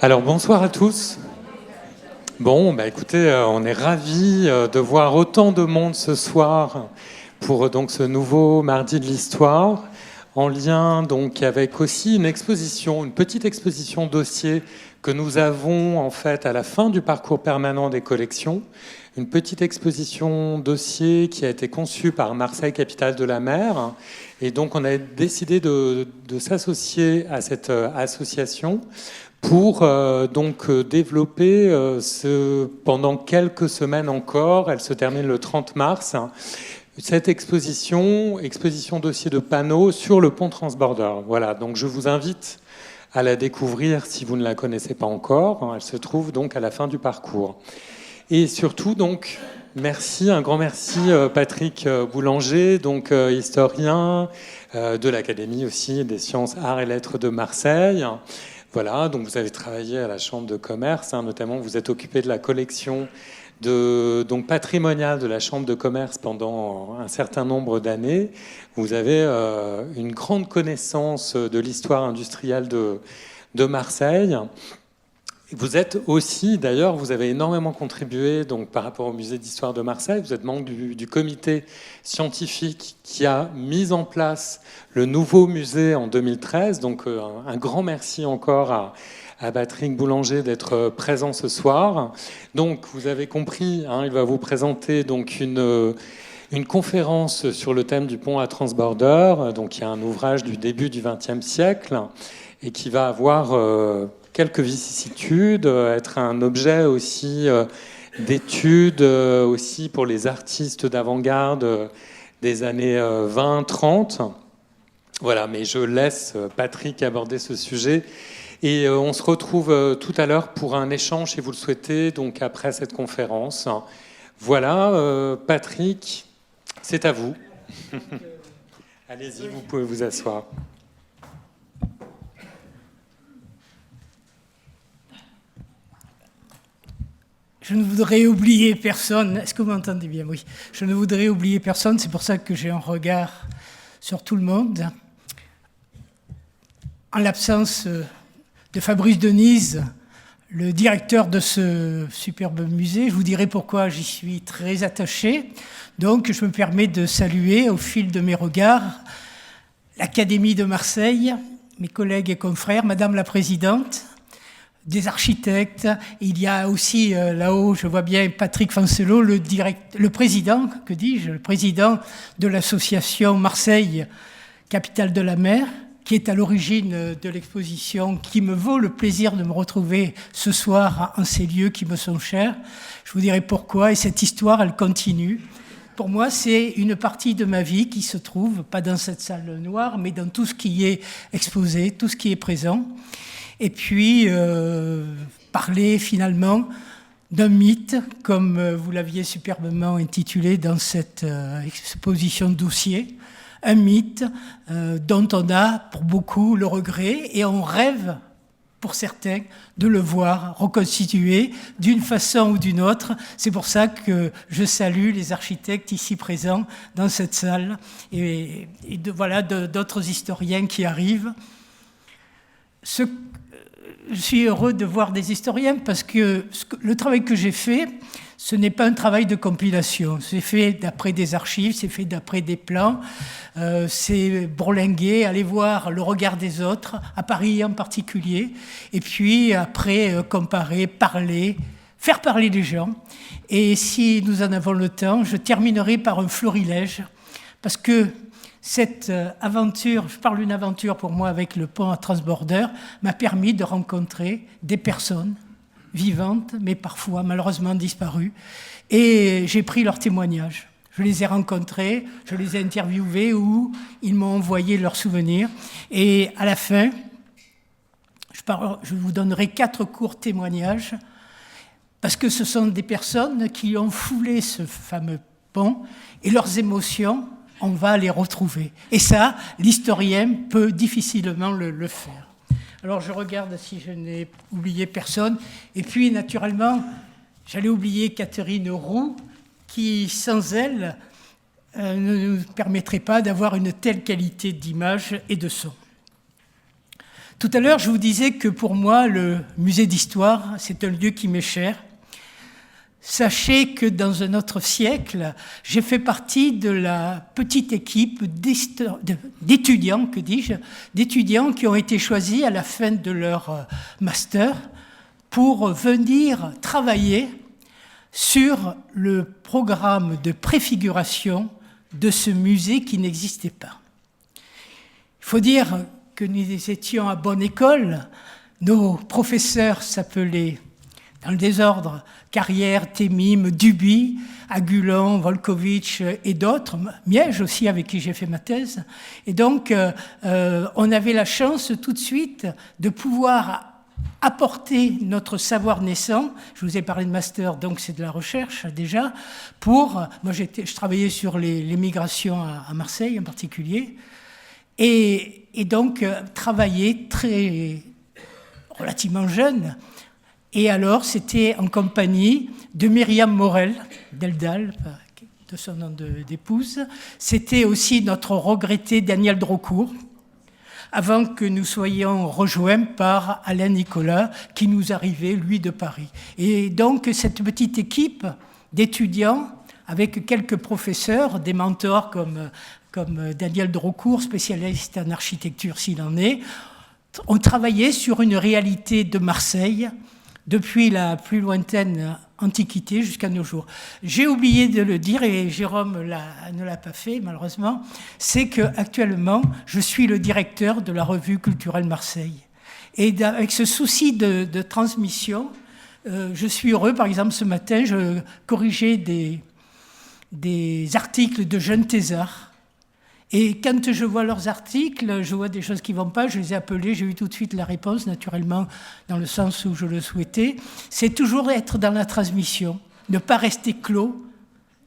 Alors bonsoir à tous. Bon, écoutez, on est ravis de voir autant de monde ce soir pour donc ce nouveau Mardi de l'Histoire, en lien donc avec aussi une exposition, une petite exposition dossier que nous avons en fait à la fin du parcours permanent des collections. Une petite exposition dossier qui a été conçue par Marseille Capitale de la Mer. Et donc on a décidé de s'associer à cette association pour développer pendant quelques semaines encore, elle se termine le 30 mars, cette exposition dossier de panneaux sur le pont Transborder. Voilà, donc je vous invite à la découvrir si vous ne la connaissez pas encore. Elle se trouve donc à la fin du parcours. Et surtout, donc, un grand merci Patrick Boulanger, donc historien de l'Académie aussi des sciences, arts et lettres de Marseille. Voilà, donc vous avez travaillé à la Chambre de commerce, notamment vous êtes occupé de la collection patrimoniale de la Chambre de commerce pendant un certain nombre d'années. Vous avez une grande connaissance de l'histoire industrielle de Marseille. Vous êtes aussi, d'ailleurs, vous avez énormément contribué donc, par rapport au musée d'histoire de Marseille. Vous êtes membre du comité scientifique qui a mis en place le nouveau musée en 2013. Donc un grand merci encore à Patrick Boulanger d'être présent ce soir. Donc vous avez compris, il va vous présenter donc une conférence sur le thème du pont à Transborder. Donc il y a un ouvrage du début du XXe siècle et qui va avoir quelques vicissitudes, être un objet aussi d'étude aussi pour les artistes d'avant-garde des années 20-30. Voilà, mais je laisse Patrick aborder ce sujet. Et on se retrouve tout à l'heure pour un échange, si vous le souhaitez, donc après cette conférence. Voilà, Patrick, c'est à vous. Allez-y, vous pouvez vous asseoir. Je ne voudrais oublier personne. Est-ce que vous m'entendez bien? Oui. Je ne voudrais oublier personne. C'est pour ça que j'ai un regard sur tout le monde. En l'absence de Fabrice Denise, le directeur de ce superbe musée, je vous dirai pourquoi j'y suis très attaché. Donc, je me permets de saluer au fil de mes regards l'Académie de Marseille, mes collègues et confrères, Madame la Présidente, des architectes. Il y a aussi là-haut, je vois bien Patrick Fancelot, le président, que dis-je, le président de l'association Marseille Capitale de la Mer, qui est à l'origine de l'exposition, qui me vaut le plaisir de me retrouver ce soir en ces lieux qui me sont chers. Je vous dirai pourquoi, et cette histoire, elle continue. Pour moi, c'est une partie de ma vie qui se trouve, pas dans cette salle noire, mais dans tout ce qui est exposé, tout ce qui est présent. Et puis, parler finalement d'un mythe, comme vous l'aviez superbement intitulé dans cette exposition de dossier, un mythe dont on a pour beaucoup le regret et on rêve, pour certains, de le voir reconstitué d'une façon ou d'une autre. C'est pour ça que je salue les architectes ici présents dans cette salle et d'autres historiens qui arrivent. Je suis heureux de voir des historiens parce que le travail que j'ai fait, ce n'est pas un travail de compilation. C'est fait d'après des archives, c'est fait d'après des plans, c'est bourlinguer, aller voir le regard des autres, à Paris en particulier, et puis après comparer, parler, faire parler les gens. Et si nous en avons le temps, je terminerai par un florilège, parce que cette aventure, je parle d'une aventure pour moi avec le pont à Transborder, m'a permis de rencontrer des personnes vivantes, mais parfois malheureusement disparues. Et j'ai pris leurs témoignages. Je les ai rencontrés, je les ai interviewés ou ils m'ont envoyé leurs souvenirs. Et à la fin, je vous donnerai 4 courts témoignages parce que ce sont des personnes qui ont foulé ce fameux pont et leurs émotions, on va les retrouver. Et ça, l'historien peut difficilement le faire. Alors je regarde si je n'ai oublié personne. Et puis naturellement, j'allais oublier Catherine Roux, qui sans elle ne nous permettrait pas d'avoir une telle qualité d'image et de son. Tout à l'heure, je vous disais que pour moi, le musée d'histoire, c'est un lieu qui m'est cher. Sachez que dans un autre siècle, j'ai fait partie de la petite équipe d'étudiants, d'étudiants qui ont été choisis à la fin de leur master pour venir travailler sur le programme de préfiguration de ce musée qui n'existait pas. Il faut dire que nous étions à bonne école. Nos professeurs s'appelaient, dans le désordre, Carrière, Temim, Duby, Agulon, Volkovitch et d'autres, Miège aussi, avec qui j'ai fait ma thèse. Et donc, on avait la chance tout de suite de pouvoir apporter notre savoir naissant. Je vous ai parlé de master, donc c'est de la recherche déjà. Moi, je travaillais sur les migrations à Marseille en particulier. Et donc, travailler relativement jeune. Et alors, c'était en compagnie de Myriam Morel, d'Eldal, de son nom d'épouse. C'était aussi notre regretté Daniel Drocourt, avant que nous soyons rejoints par Alain Nicolas, qui nous arrivait, lui, de Paris. Et donc, cette petite équipe d'étudiants, avec quelques professeurs, des mentors comme Daniel Drocourt, spécialiste en architecture s'il en est, ont travaillé sur une réalité de Marseille, depuis la plus lointaine Antiquité jusqu'à nos jours. J'ai oublié de le dire, et Jérôme ne l'a pas fait malheureusement, c'est qu'actuellement, je suis le directeur de la revue culturelle Marseille. Et avec ce souci de transmission, je suis heureux, par exemple ce matin, je corrigeais des articles de jeunes thésards. Et quand je vois leurs articles, je vois des choses qui ne vont pas, je les ai appelés, j'ai eu tout de suite la réponse, naturellement, dans le sens où je le souhaitais. C'est toujours être dans la transmission, ne pas rester clos,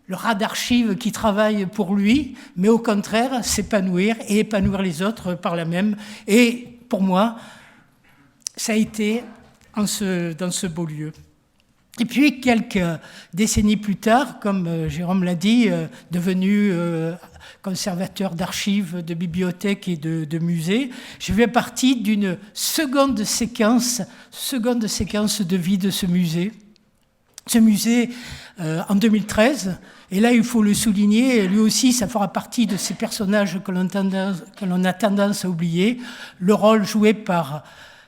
le rat d'archives qui travaille pour lui, mais au contraire, s'épanouir et épanouir les autres par la même. Et pour moi, ça a été dans ce beau lieu. Et puis, quelques décennies plus tard, comme Jérôme l'a dit, devenu conservateur d'archives, de bibliothèques et de musées, je fais partie d'une seconde séquence de vie de ce musée. Ce musée, en 2013, et là il faut le souligner, lui aussi ça fera partie de ces personnages que l'on a tendance à oublier, le rôle joué par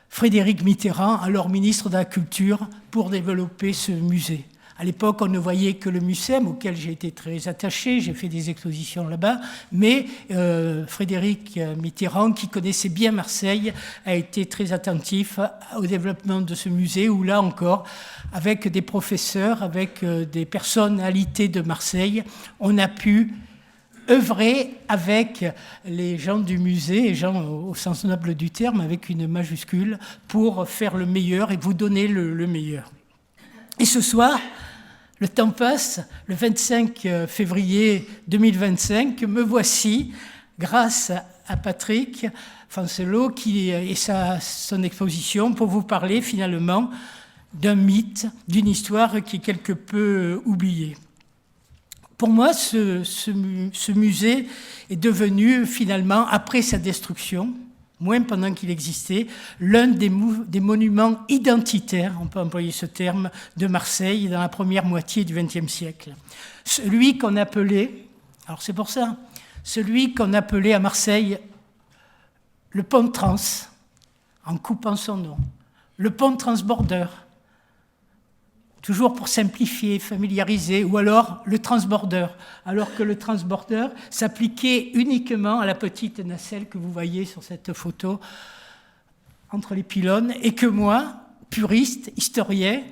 Frédéric Mitterrand, alors ministre de la Culture, pour développer ce musée. À l'époque, on ne voyait que le MUSEM, auquel j'ai été très attaché, j'ai fait des expositions là-bas, mais Frédéric Mitterrand, qui connaissait bien Marseille, a été très attentif au développement de ce musée, où là encore, avec des professeurs, avec des personnalités de Marseille, on a pu œuvrer avec les gens du musée, et gens au sens noble du terme, avec une majuscule, pour faire le meilleur et vous donner le meilleur. Et ce soir, le temps passe, le 25 février 2025, me voici, grâce à Patrick Fancelot et son exposition, pour vous parler finalement d'un mythe, d'une histoire qui est quelque peu oubliée. Pour moi, ce musée est devenu finalement, après sa destruction, moins pendant qu'il existait, l'un des monuments identitaires, on peut employer ce terme, de Marseille dans la première moitié du XXe siècle. Celui qu'on appelait, alors c'est pour ça, celui qu'on appelait à Marseille le pont de Trans, en coupant son nom, le pont de transborder, toujours pour simplifier, familiariser, ou alors le transborder, alors que le transborder s'appliquait uniquement à la petite nacelle que vous voyez sur cette photo entre les pylônes, et que moi, puriste, historien,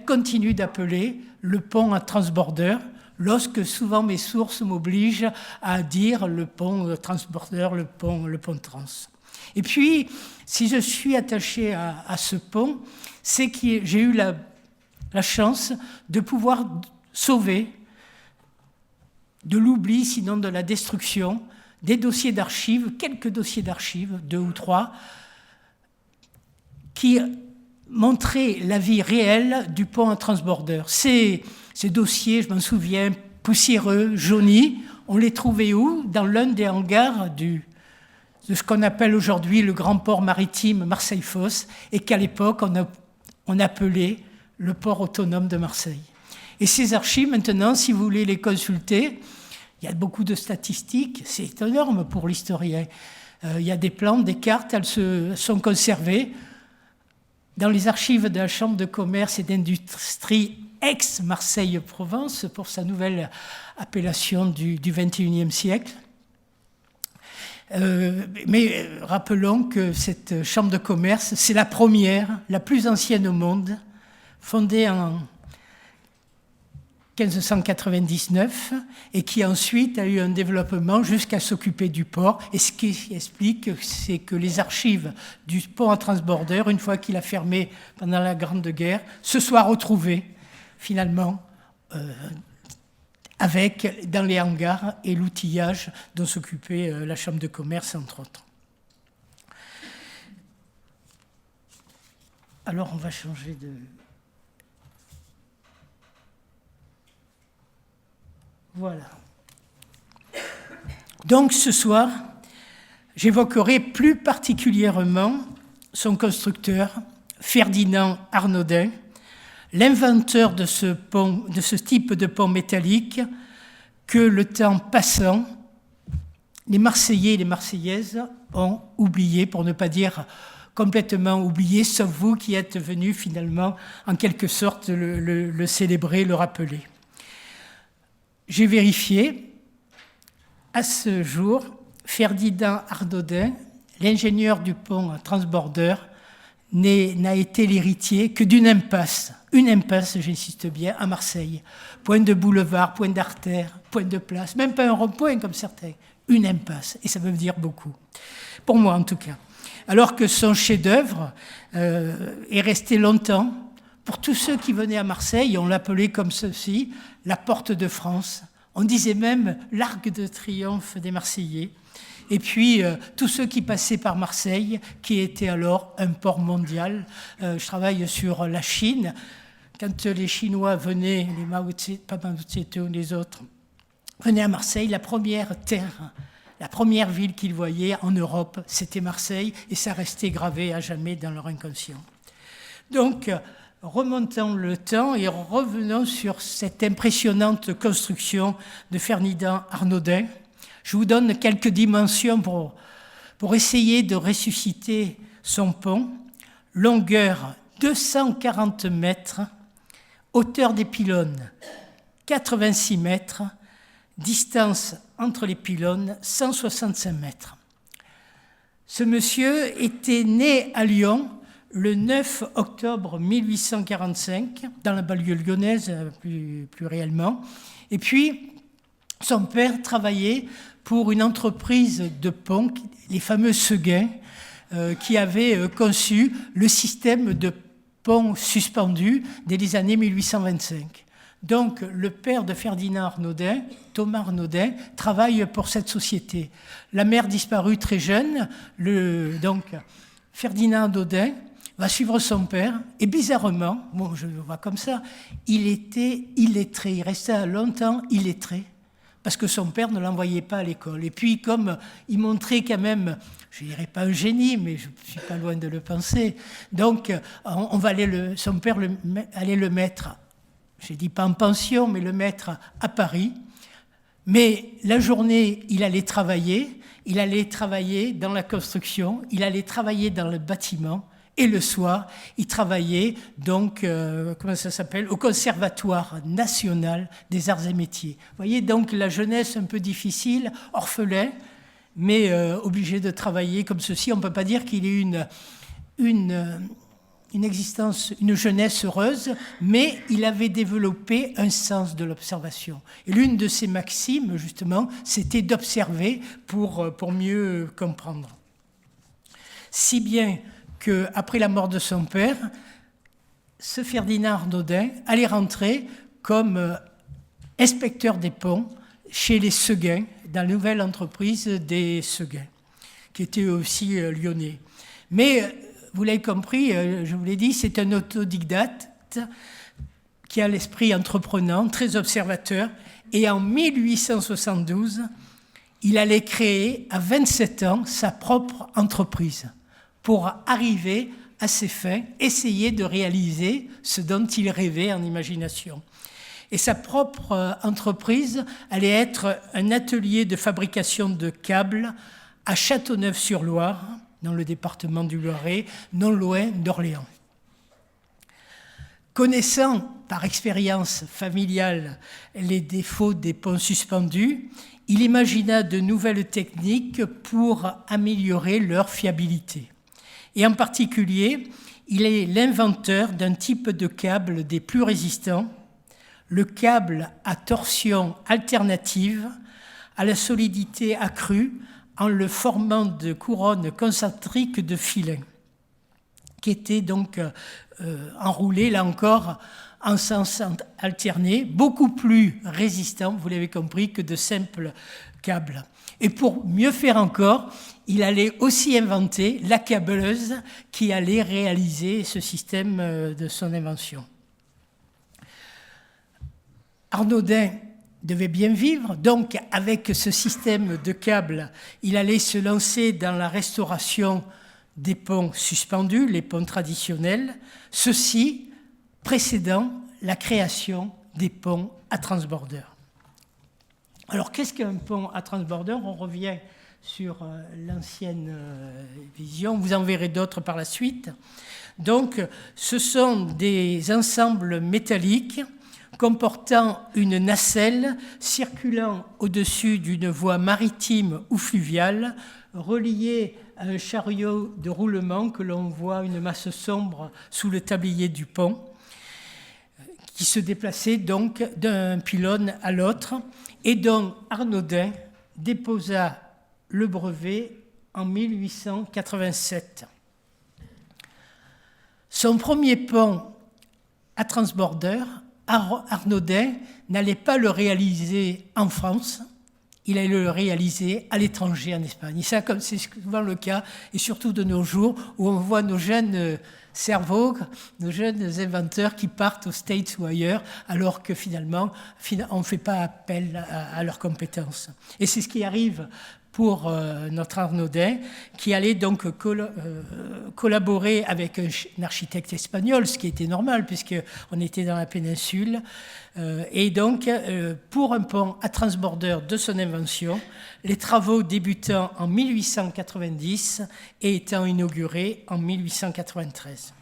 continue d'appeler le pont à transborder, lorsque souvent mes sources m'obligent à dire le pont transborder, le pont trans. Et puis, si je suis attaché à ce pont, c'est que j'ai eu la chance de pouvoir sauver de l'oubli, sinon de la destruction, des dossiers d'archives, quelques dossiers d'archives, 2 ou 3, qui montraient la vie réelle du pont à transborder. Ces dossiers, je m'en souviens, poussiéreux, jaunis, on les trouvait où ? Dans l'un des hangars du de ce qu'on appelle aujourd'hui le grand port maritime Marseille-Fos, et qu'à l'époque, on appelait le port autonome de Marseille. Et ces archives, maintenant, si vous voulez les consulter, il y a beaucoup de statistiques, c'est énorme pour l'historien. Il y a des plans, des cartes, elles sont conservées dans les archives de la Chambre de commerce et d'industrie ex-Marseille-Provence, pour sa nouvelle appellation du XXIe siècle. Mais rappelons que cette Chambre de commerce, c'est la première, la plus ancienne au monde, fondée en 1599 et qui ensuite a eu un développement jusqu'à s'occuper du port. Et ce qui explique, c'est que les archives du pont à transborder, une fois qu'il a fermé pendant la Grande Guerre, se soient retrouvées finalement dans les hangars et l'outillage dont s'occupait la Chambre de commerce, entre autres. Alors on va changer de... Voilà. Donc ce soir, j'évoquerai plus particulièrement son constructeur, Ferdinand Arnaudin, l'inventeur de ce type de pont métallique que le temps passant, les Marseillais et les Marseillaises ont oublié, pour ne pas dire complètement oublié, sauf vous qui êtes venus finalement en quelque sorte le célébrer, le rappeler. J'ai vérifié, à ce jour, Ferdinand Arnaudin, l'ingénieur du pont transborder, n'a été l'héritier que d'une impasse. Une impasse, j'insiste bien, à Marseille. Point de boulevard, point d'artère, point de place, même pas un rond-point comme certains. Une impasse, et ça veut dire beaucoup. Pour moi, en tout cas. Alors que son chef-d'œuvre est resté longtemps. Pour tous ceux qui venaient à Marseille, on l'appelait comme ceci, la porte de France. On disait même l'arc de triomphe des Marseillais. Et puis, tous ceux qui passaient par Marseille, qui était alors un port mondial. Je travaille sur la Chine. Quand les Chinois venaient, pas Mao Tse-tung, les autres, venaient à Marseille, la première terre, la première ville qu'ils voyaient en Europe, c'était Marseille, et ça restait gravé à jamais dans leur inconscient. Donc, remontons le temps et revenons sur cette impressionnante construction de Ferdinand Arnaudin. Je vous donne quelques dimensions pour essayer de ressusciter son pont. Longueur 240 mètres, hauteur des pylônes 86 mètres, distance entre les pylônes 165 mètres. Ce monsieur était né à Lyon le 9 octobre 1845, dans la banlieue lyonnaise plus réellement. Et puis, son père travaillait pour une entreprise de ponts, les fameux Seguin, qui avait conçu le système de ponts suspendus dès les années 1825. Donc, le père de Ferdinand Arnaudin, Thomas Arnaudin, travaille pour cette société. La mère disparue très jeune, donc Ferdinand Arnaudin, va suivre son père, et bizarrement, bon, je le vois comme ça, il était illettré, il restait longtemps illettré, parce que son père ne l'envoyait pas à l'école. Et puis, comme il montrait quand même, je ne dirais pas un génie, mais je ne suis pas loin de le penser, donc on va son père allait le mettre, je ne dis pas en pension, mais le mettre à Paris. Mais la journée, il allait travailler dans la construction, il allait travailler dans le bâtiment, et le soir, il travaillait donc, au Conservatoire national des arts et métiers. Vous voyez donc la jeunesse un peu difficile, orphelin, mais obligé de travailler comme ceci. On ne peut pas dire qu'il ait une existence, une jeunesse heureuse, mais il avait développé un sens de l'observation. Et l'une de ses maximes, justement, c'était d'observer pour mieux comprendre. Si bien qu'après la mort de son père, ce Ferdinand Arnaudin allait rentrer comme inspecteur des ponts chez les Seguin, dans la nouvelle entreprise des Seguin, qui était aussi lyonnais. Mais, vous l'avez compris, je vous l'ai dit, c'est un autodidacte qui a l'esprit entreprenant, très observateur, et en 1872, il allait créer à 27 ans sa propre entreprise pour arriver à ses fins, essayer de réaliser ce dont il rêvait en imagination. Et sa propre entreprise allait être un atelier de fabrication de câbles à Châteauneuf-sur-Loire, dans le département du Loiret, non loin d'Orléans. Connaissant par expérience familiale les défauts des ponts suspendus, il imagina de nouvelles techniques pour améliorer leur fiabilité. Et en particulier, il est l'inventeur d'un type de câble des plus résistants, le câble à torsion alternative, à la solidité accrue, en le formant de couronnes concentriques de filets, qui étaient donc enroulés, là encore, en sens alterné, beaucoup plus résistants, vous l'avez compris, que de simples câbles. Et pour mieux faire encore, il allait aussi inventer la câbleuse qui allait réaliser ce système de son invention. Arnaudin devait bien vivre, donc avec ce système de câbles, il allait se lancer dans la restauration des ponts suspendus, les ponts traditionnels, ceci précédant la création des ponts à transbordeur. Alors qu'est-ce qu'un pont à transbordeur? On revient sur l'ancienne vision, vous en verrez d'autres par la suite. Donc ce sont des ensembles métalliques comportant une nacelle circulant au-dessus d'une voie maritime ou fluviale, reliée à un chariot de roulement que l'on voit une masse sombre sous le tablier du pont, qui se déplaçait donc d'un pylône à l'autre et dont Arnaudin déposa le brevet en 1887. Son premier pont à transbordeur, Arnaudin n'allait pas le réaliser en France, il allait le réaliser à l'étranger, en Espagne. Et ça, comme c'est souvent le cas, et surtout de nos jours, où on voit nos jeunes cerveaux, nos jeunes inventeurs qui partent aux States ou ailleurs, alors que finalement, on ne fait pas appel à leurs compétences. Et c'est ce qui arrive pour notre Arnaudin, qui allait donc collaborer avec un architecte espagnol, ce qui était normal, puisqu'on était dans la péninsule. Et donc, pour un pont à transbordeur de son invention, les travaux débutant en 1890 et étant inaugurés en 1893.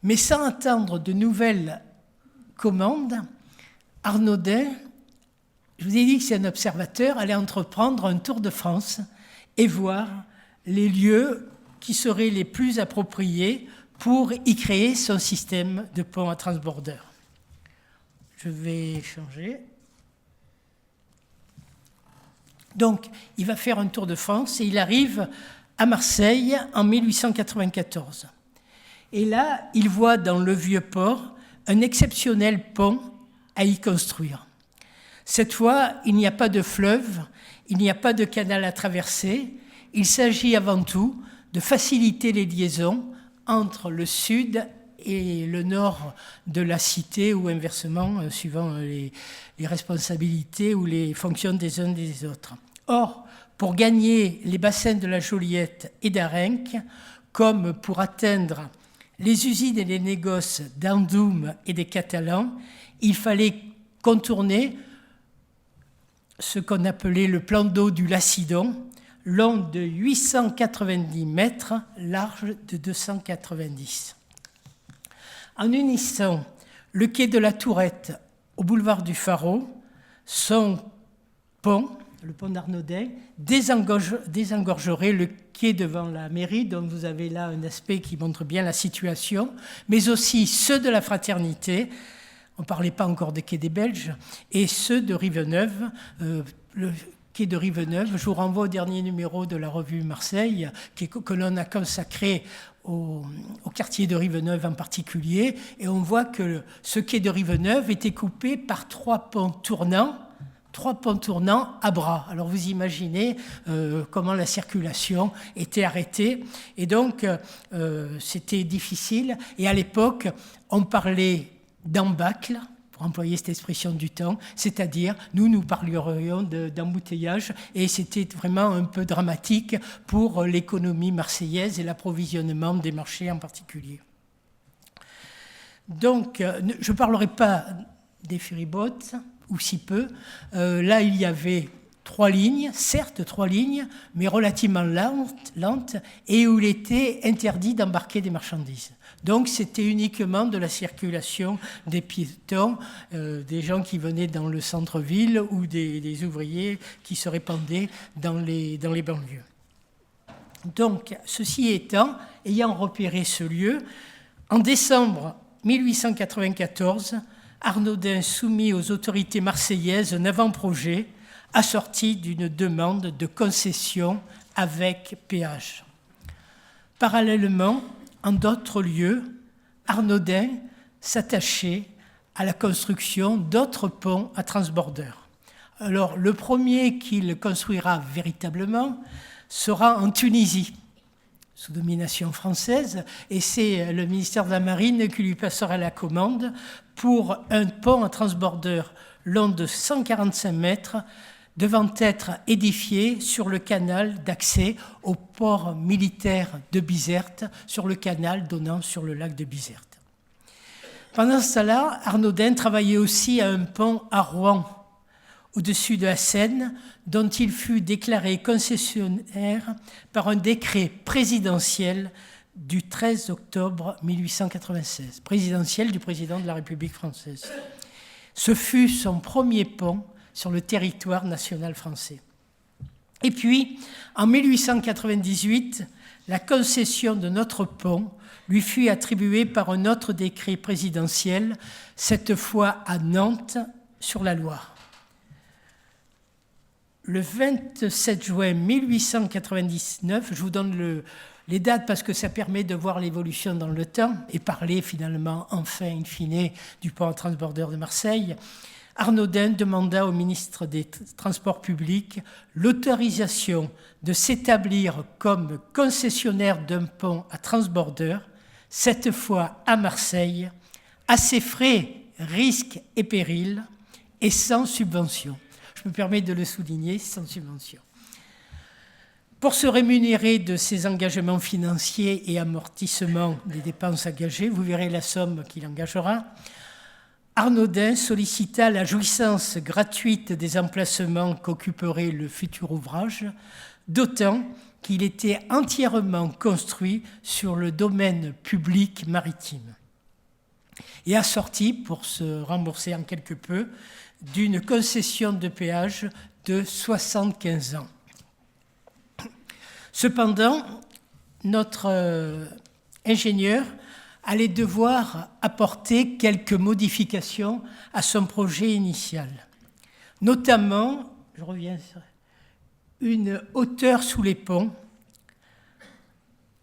Mais sans attendre de nouvelles commandes, Arnaudin, je vous ai dit que c'est un observateur, allait entreprendre un tour de France et voir les lieux qui seraient les plus appropriés pour y créer son système de pont à transbordeur. Je vais changer. Donc, il va faire un tour de France et il arrive à Marseille en 1894. Et là, il voit dans le vieux port un exceptionnel pont à y construire. Cette fois, il n'y a pas de fleuve, il n'y a pas de canal à traverser. Il s'agit avant tout de faciliter les liaisons entre le sud et le nord de la cité, ou inversement, suivant les responsabilités ou les fonctions des uns des autres. Or, pour gagner les bassins de la Joliette et d'Arenc, comme pour atteindre les usines et les négoces d'Andoum et des Catalans, il fallait contourner ce qu'on appelait le plan d'eau du Lacidon, long de 890 mètres, large de 290. En unissant le quai de la Tourette au boulevard du Pharaon, son pont, le pont d'Arnaudin, désengorgerait le quai devant la mairie, dont vous avez là un aspect qui montre bien la situation, mais aussi ceux de la Fraternité, on ne parlait pas encore des quais des Belges, et ceux de Riveneuve. Le quai de Riveneuve, je vous renvoie au dernier numéro de la revue Marseille, que l'on a consacré au quartier de Riveneuve en particulier, et on voit que ce quai de Riveneuve était coupé par trois ponts tournants à bras. Alors vous imaginez comment la circulation était arrêtée, et donc c'était difficile, et à l'époque on parlait d'embâcle pour employer cette expression du temps, c'est-à-dire nous parlerions d'embouteillage et c'était vraiment un peu dramatique pour l'économie marseillaise et l'approvisionnement des marchés en particulier. Donc, je ne parlerai pas des ferryboats, ou si peu. Là, il y avait 3 lignes, certes 3 lignes, mais relativement lentes, et où il était interdit d'embarquer des marchandises. Donc c'était uniquement de la circulation des piétons, des gens qui venaient dans le centre-ville ou des ouvriers qui se répandaient dans les banlieues. Donc, ceci étant, ayant repéré ce lieu, en décembre 1894, Arnaudin soumit aux autorités marseillaises un avant-projet assorti d'une demande de concession avec péage. Parallèlement, en d'autres lieux, Arnaudin s'attachait à la construction d'autres ponts à transbordeurs. Alors, le premier qu'il construira véritablement sera en Tunisie, sous domination française, et c'est le ministère de la Marine qui lui passera la commande pour un pont à transbordeur long de 145 mètres devant être édifié sur le canal d'accès au port militaire de Bizerte, sur le canal donnant sur le lac de Bizerte. Pendant ce temps-là, Arnaudin travaillait aussi à un pont à Rouen, au-dessus de la Seine, dont il fut déclaré concessionnaire par un décret présidentiel du 13 octobre 1896, présidentiel du président de la République française. Ce fut son premier pont sur le territoire national français. Et puis, en 1898, la concession de notre pont lui fut attribuée par un autre décret présidentiel, cette fois à Nantes, sur la Loire. Le 27 juin 1899, je vous donne les dates parce que ça permet de voir l'évolution dans le temps et parler finalement, enfin, in fine, du pont à transbordeur de Marseille. Arnaudin demanda au ministre des Transports publics l'autorisation de s'établir comme concessionnaire d'un pont à transbordeur, cette fois à Marseille, à ses frais, risques et périls, et sans subvention. Je me permets de le souligner, sans subvention. Pour se rémunérer de ses engagements financiers et amortissement des dépenses engagées, vous verrez la somme qu'il engagera, Arnaudin sollicita la jouissance gratuite des emplacements qu'occuperait le futur ouvrage, d'autant qu'il était entièrement construit sur le domaine public maritime et assorti, pour se rembourser en quelque peu, d'une concession de péage de 75 ans. Cependant, notre ingénieur allait devoir apporter quelques modifications à son projet initial. Notamment, je reviens sur une hauteur sous les ponts.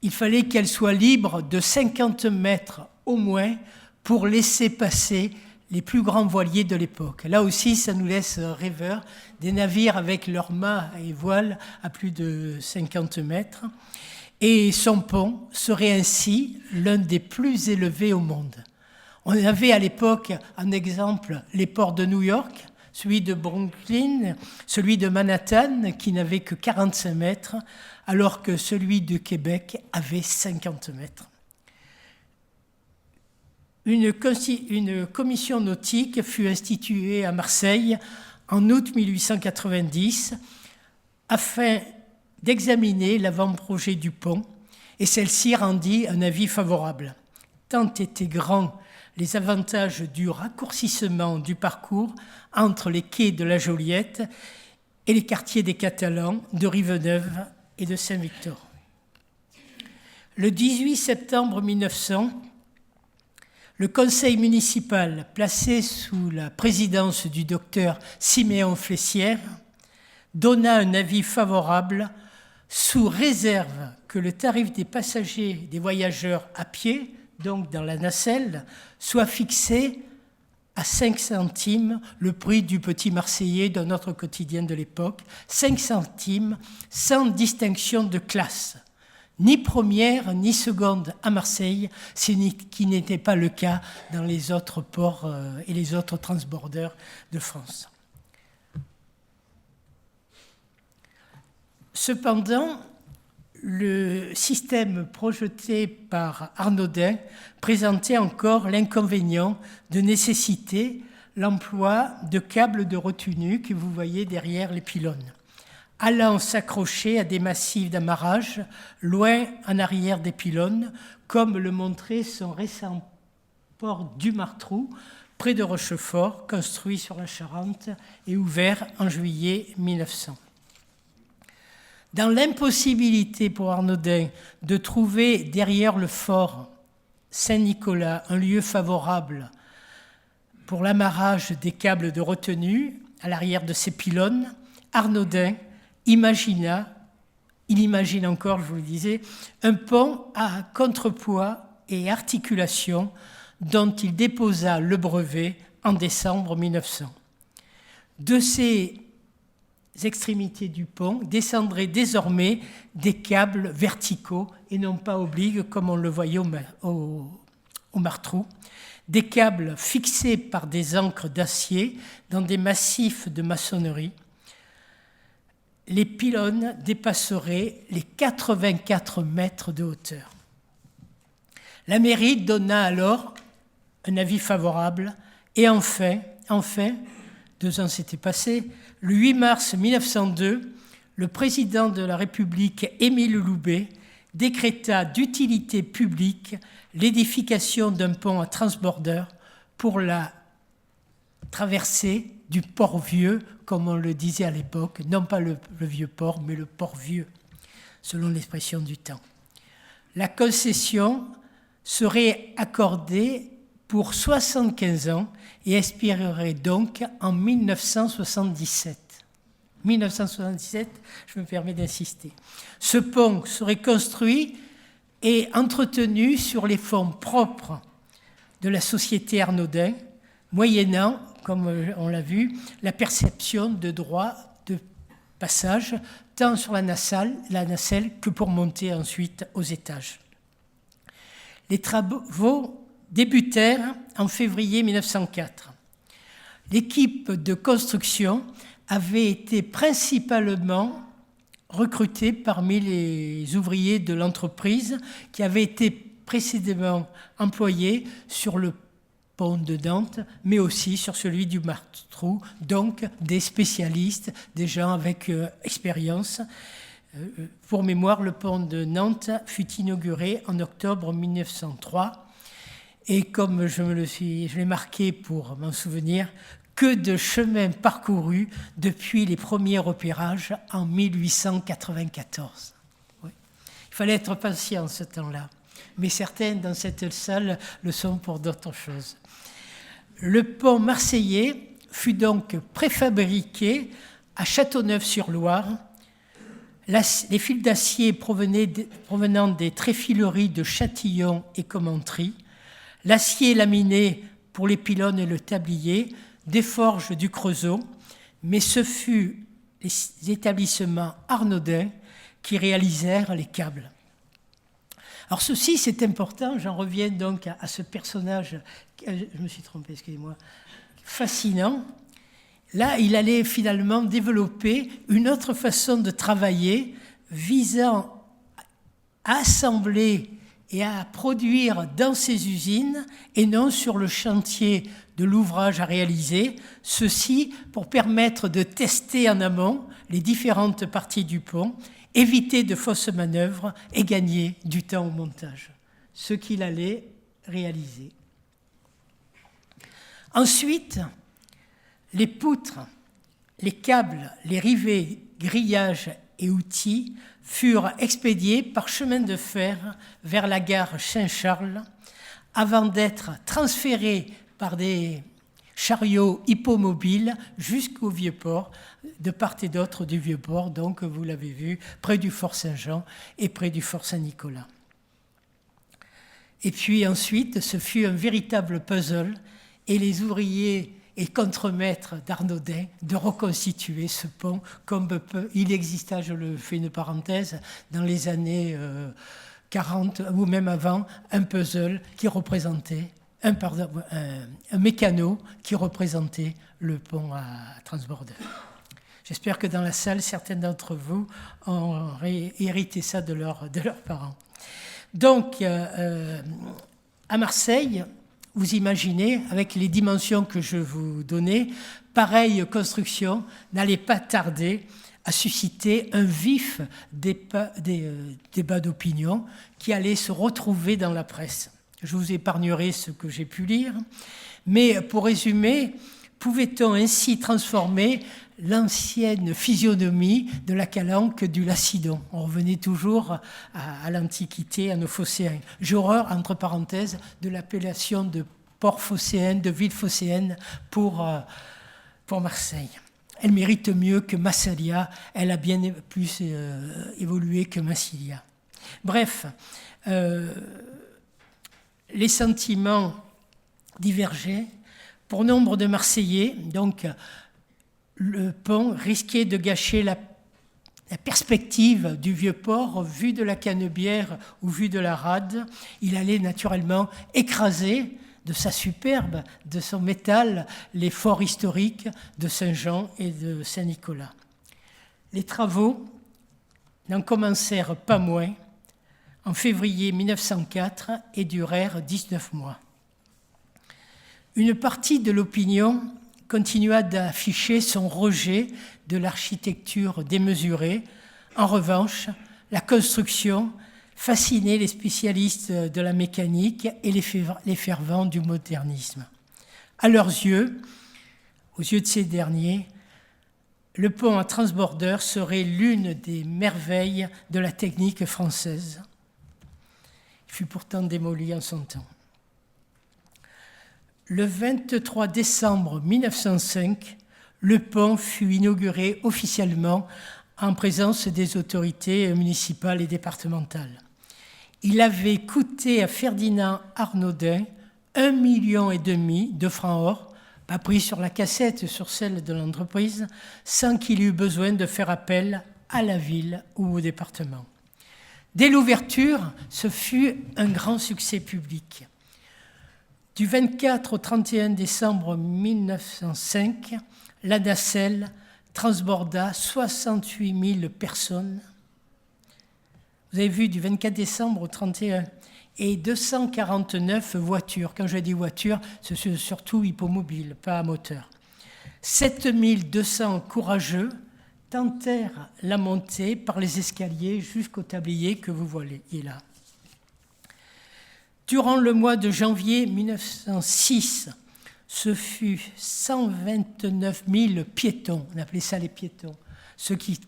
Il fallait qu'elle soit libre de 50 mètres au moins pour laisser passer les plus grands voiliers de l'époque. Là aussi, ça nous laisse rêveurs, des navires avec leurs mâts et voiles à plus de 50 mètres. Et son pont serait ainsi l'un des plus élevés au monde. On avait à l'époque, en exemple, les ports de New York, celui de Brooklyn, celui de Manhattan, qui n'avait que 45 mètres, alors que celui de Québec avait 50 mètres. Une commission nautique fut instituée à Marseille en août 1890 afin d'examiner l'avant-projet du pont, et celle-ci rendit un avis favorable. Tant étaient grands les avantages du raccourcissement du parcours entre les quais de la Joliette et les quartiers des Catalans, de Riveneuve et de Saint-Victor. Le 18 septembre 1900, le conseil municipal, placé sous la présidence du docteur Siméon Flessière, donna un avis favorable sous réserve que le tarif des passagers, des voyageurs à pied, donc dans la nacelle, soit fixé à 5 centimes, le prix du petit Marseillais d'un autre quotidien de l'époque, 5 centimes sans distinction de classe. ni première ni seconde à Marseille, ce qui n'était pas le cas dans les autres ports et les autres transbordeurs de France. Cependant, le système projeté par Arnaudin présentait encore l'inconvénient de nécessiter l'emploi de câbles de retenue que vous voyez derrière les pylônes, allant s'accrocher à des massifs d'amarrage loin en arrière des pylônes, comme le montrait son récent port du Martrou, près de Rochefort, construit sur la Charente et ouvert en juillet 1900. Dans l'impossibilité pour Arnaudin de trouver derrière le fort Saint-Nicolas un lieu favorable pour l'amarrage des câbles de retenue à l'arrière de ces pylônes, Arnaudin imagine encore, je vous le disais, un pont à contrepoids et articulation dont il déposa le brevet en décembre 1900. De ces extrémités du pont descendraient désormais des câbles verticaux et non pas obliques comme on le voyait au Martrou, des câbles fixés par des ancres d'acier dans des massifs de maçonnerie. Les pylônes dépasseraient les 84 mètres de hauteur. La mairie donna alors un avis favorable et enfin, 2 ans s'étaient passés, le 8 mars 1902, le président de la République, Émile Loubet, décréta d'utilité publique l'édification d'un pont à transbordeur pour la traversée du port vieux, comme on le disait à l'époque, non pas le vieux port, mais le port vieux, selon l'expression du temps. La concession serait accordée pour 75 ans et expirerait donc en 1977. 1977, je me permets d'insister. Ce pont serait construit et entretenu sur les fonds propres de la société Arnaudin, moyennant, comme on l'a vu, la perception de droits de passage, tant sur la nacelle que pour monter ensuite aux étages. Les travaux débutèrent en février 1904. L'équipe de construction avait été principalement recrutée parmi les ouvriers de l'entreprise qui avaient été précédemment employés sur le pont de Nantes, mais aussi sur celui du Martrou, donc des spécialistes, des gens avec expérience. Pour mémoire, le pont de Nantes fut inauguré en octobre 1903 et comme je l'ai marqué pour m'en souvenir, que de chemin parcouru depuis les premiers repérages en 1894. Oui. Il fallait être patient ce temps-là, mais certains dans cette salle le sont pour d'autres choses. Le pont marseillais fut donc préfabriqué à Châteauneuf-sur-Loire. Les fils d'acier provenant des tréfileries de Châtillon et Commentry, l'acier laminé pour les pylônes et le tablier, des forges du Creusot, mais ce fut les établissements Arnaudin qui réalisèrent les câbles. Alors ceci, c'est important, j'en reviens donc à ce personnage, je me suis trompé, excusez-moi, fascinant. Là, il allait finalement développer une autre façon de travailler visant à assembler et à produire dans ses usines et non sur le chantier de l'ouvrage à réaliser, ceci pour permettre de tester en amont les différentes parties du pont, éviter de fausses manœuvres et gagner du temps au montage, ce qu'il allait réaliser. Ensuite, les poutres, les câbles, les rivets, grillages et outils furent expédiés par chemin de fer vers la gare Saint-Charles avant d'être transférés par des chariots hippomobiles jusqu'au Vieux-Port, de part et d'autre du Vieux-Port, donc vous l'avez vu, près du Fort Saint-Jean et près du Fort Saint-Nicolas. Et puis ensuite, ce fut un véritable puzzle et les ouvriers et contremaître d'Arnaudin de reconstituer ce pont comme il exista, je le fais une parenthèse, dans les années 40 ou même avant, un puzzle qui représentait, un mécano qui représentait le pont à transbordeur. J'espère que dans la salle, certains d'entre vous ont hérité ça de leurs parents. Donc, à Marseille, vous imaginez, avec les dimensions que je vous donnais, pareille construction n'allait pas tarder à susciter un vif débat d'opinion qui allait se retrouver dans la presse. Je vous épargnerai ce que j'ai pu lire, mais pour résumer, pouvait-on ainsi transformer l'ancienne physionomie de la Calanque du Lacidon? On revenait toujours à l'Antiquité, à nos phocéens. J'ai horreur, entre parenthèses, de l'appellation de port phocéenne, de ville phocéenne pour Marseille. Elle mérite mieux que Massalia, elle a bien plus évolué que Massilia. Bref, les sentiments divergeaient. Pour nombre de Marseillais, donc, le pont risquait de gâcher la perspective du vieux port vu de la Canebière ou vu de la Rade. Il allait naturellement écraser de sa superbe, de son métal, les forts historiques de Saint-Jean et de Saint-Nicolas. Les travaux n'en commencèrent pas moins en février 1904 et durèrent 19 mois. Une partie de l'opinion continua d'afficher son rejet de l'architecture démesurée. En revanche, la construction fascinait les spécialistes de la mécanique et les fervents du modernisme. À leurs yeux, aux yeux de ces derniers, le pont à transbordeur serait l'une des merveilles de la technique française. Il fut pourtant démoli en son temps. Le 23 décembre 1905, le pont fut inauguré officiellement en présence des autorités municipales et départementales. Il avait coûté à Ferdinand Arnaudin 1,5 million de francs or, pas pris sur la cassette, sur celle de l'entreprise, sans qu'il eût besoin de faire appel à la ville ou au département. Dès l'ouverture, ce fut un grand succès public. Du 24 au 31 décembre 1905, la nacelle transborda 68 000 personnes. Vous avez vu, du 24 décembre au 31, et 249 voitures. Quand je dis voitures, c'est surtout hippomobile, pas à moteur. 7 200 courageux tentèrent la montée par les escaliers jusqu'au tablier que vous voyez là. Durant le mois de janvier 1906, ce fut 129 000 piétons, on appelait ça les piétons, ceux qui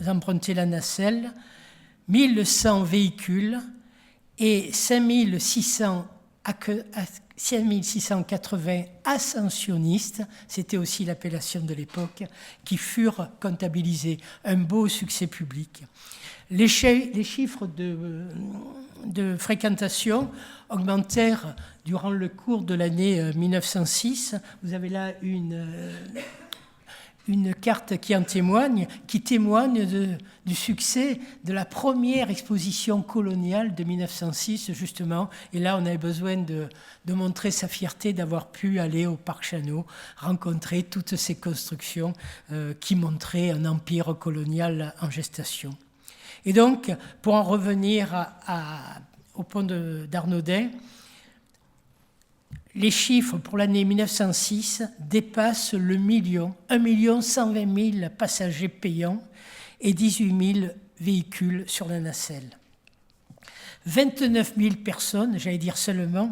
empruntaient la nacelle, 1100 véhicules et 5680 ascensionnistes, c'était aussi l'appellation de l'époque, qui furent comptabilisés. Un beau succès public. Les chiffres de fréquentation augmentèrent durant le cours de l'année 1906. Vous avez là une carte qui témoigne du succès de la première exposition coloniale de 1906, justement. Et là, on avait besoin de montrer sa fierté d'avoir pu aller au Parc Chanot, rencontrer toutes ces constructions qui montraient un empire colonial en gestation. Et donc, pour en revenir au pont d'Arnaudin, les chiffres pour l'année 1906 dépassent le million, 1 120 000 passagers payants et 18 000 véhicules sur la nacelle. 29 000 personnes, j'allais dire seulement,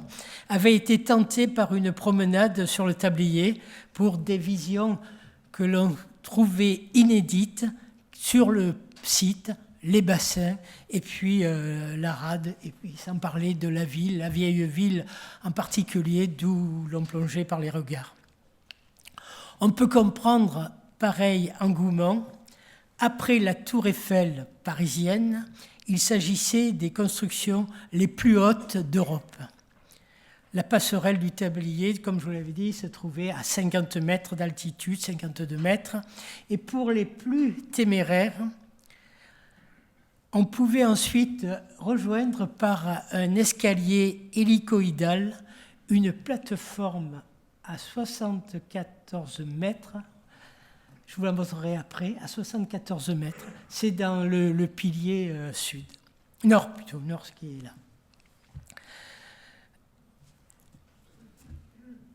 avaient été tentées par une promenade sur le tablier pour des visions que l'on trouvait inédites sur le site, les bassins, et puis la rade, et puis sans parler de la ville, la vieille ville en particulier, d'où l'on plongeait par les regards. On peut comprendre pareil engouement. Après la tour Eiffel parisienne, il s'agissait des constructions les plus hautes d'Europe. La passerelle du tablier, comme je vous l'avais dit, se trouvait à 50 mètres d'altitude, 52 mètres. Et pour les plus téméraires, on pouvait ensuite rejoindre par un escalier hélicoïdal une plateforme à 74 mètres. Je vous la montrerai après, à 74 mètres. C'est dans le pilier sud. Nord plutôt, nord ce qui est là.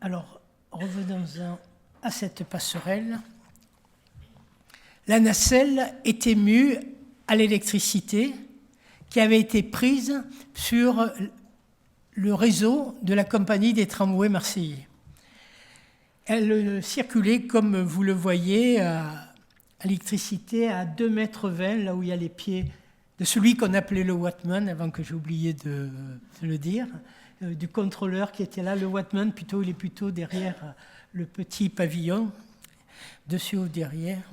Alors, revenons-en à cette passerelle. La nacelle était mue à l'électricité qui avait été prise sur le réseau de la compagnie des tramways marseillais. Elle circulait, comme vous le voyez, à l'électricité à 2,20 mètres, là où il y a les pieds de celui qu'on appelait le Wattman, avant que j'ai oublié de le dire, du contrôleur qui était là. Le Wattman, il est plutôt derrière le petit pavillon, dessus ou derrière.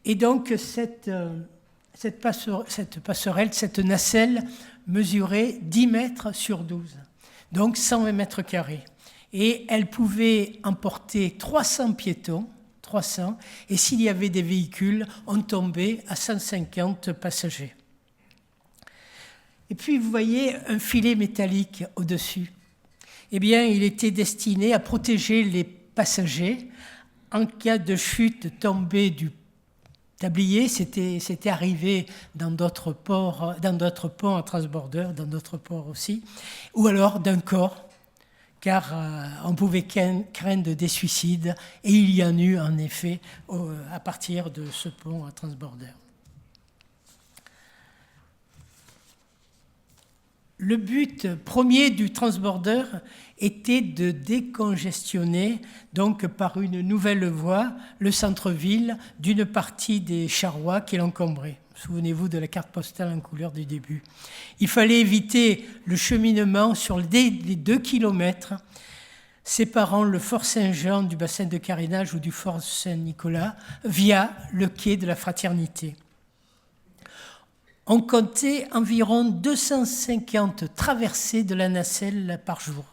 Et donc, cette passerelle, cette nacelle, mesurait 10 mètres sur 12, donc 120 mètres carrés. Et elle pouvait emporter 300 piétons, 300, et s'il y avait des véhicules, on tombait à 150 passagers. Et puis, vous voyez un filet métallique au-dessus. Eh bien, il était destiné à protéger les passagers en cas de chute tombée du tablier. C'était arrivé dans d'autres ports, dans d'autres ponts à transbordeur, dans d'autres ports aussi, ou alors d'un corps, car on pouvait craindre des suicides, et il y en eut en effet à partir de ce pont à transbordeur. Le but premier du transbordeur était de décongestionner, donc par une nouvelle voie, le centre-ville d'une partie des charrois qui l'encombraient. Souvenez-vous de la carte postale en couleur du début. Il fallait éviter le cheminement sur les 2 kilomètres séparant le fort Saint-Jean du bassin de carénage ou du fort Saint-Nicolas via le quai de la Fraternité. On comptait environ 250 traversées de la nacelle par jour.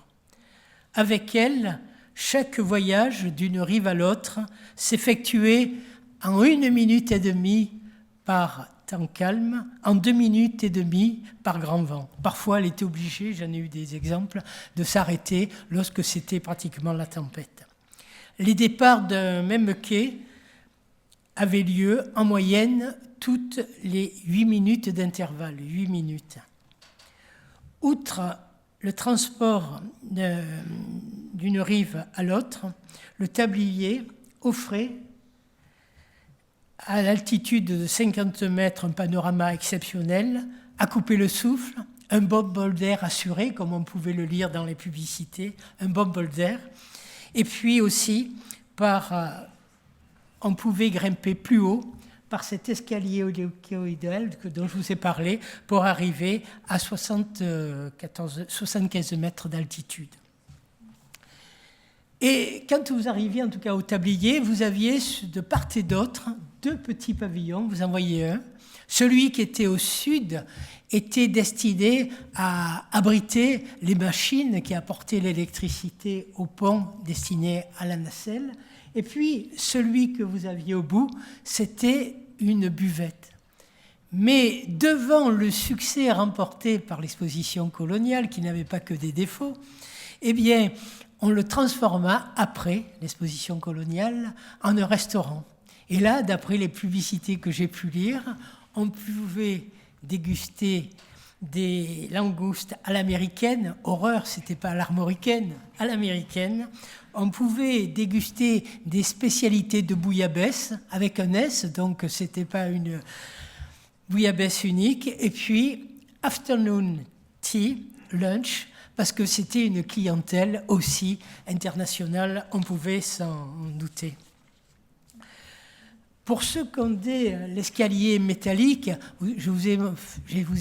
Avec elle, chaque voyage d'une rive à l'autre s'effectuait en 1 minute et demie par temps calme, en 2 minutes et demie par grand vent. Parfois, elle était obligée, j'en ai eu des exemples, de s'arrêter lorsque c'était pratiquement la tempête. Les départs d'un même quai avaient lieu en moyenne toutes les 8 minutes d'intervalle, 8 minutes. Outre le transport d'une rive à l'autre, le tablier offrait à l'altitude de 50 mètres un panorama exceptionnel, à couper le souffle, un bon bol d'air assuré, comme on pouvait le lire dans les publicités, un bon bol d'air. Et puis aussi, on pouvait grimper plus haut par cet escalier hélicoïdal dont je vous ai parlé pour arriver à 75 mètres d'altitude. Et quand vous arriviez en tout cas au tablier, vous aviez de part et d'autre 2 petits pavillons, vous en voyez un. Celui qui était au sud était destiné à abriter les machines qui apportaient l'électricité au pont destiné à la nacelle. Et puis, celui que vous aviez au bout, c'était une buvette. Mais devant le succès remporté par l'exposition coloniale, qui n'avait pas que des défauts, eh bien, on le transforma, après l'exposition coloniale, en un restaurant. Et là, d'après les publicités que j'ai pu lire, on pouvait déguster des langoustes à l'américaine. Horreur, c'était pas à l'armoricaine, à l'américaine. On pouvait déguster des spécialités de bouillabaisse avec un S, donc c'était pas une bouillabaisse unique. Et puis, afternoon tea, lunch, parce que c'était une clientèle aussi internationale, on pouvait s'en douter. Pour ceux qui ont l'escalier métallique, je vous ai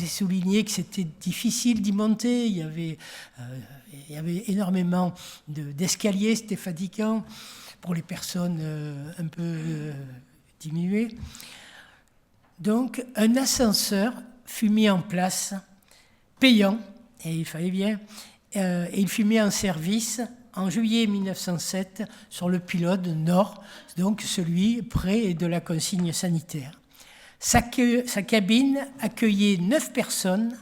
souligné que c'était difficile d'y monter. Il y avait énormément d'escaliers, c'était fatigant pour les personnes un peu diminuées. Donc, un ascenseur fut mis en place, payant, et il fallait bien, et il fut mis en service en juillet 1907 sur le pilote nord, donc celui près de la consigne sanitaire. Sa cabine accueillait 9 personnes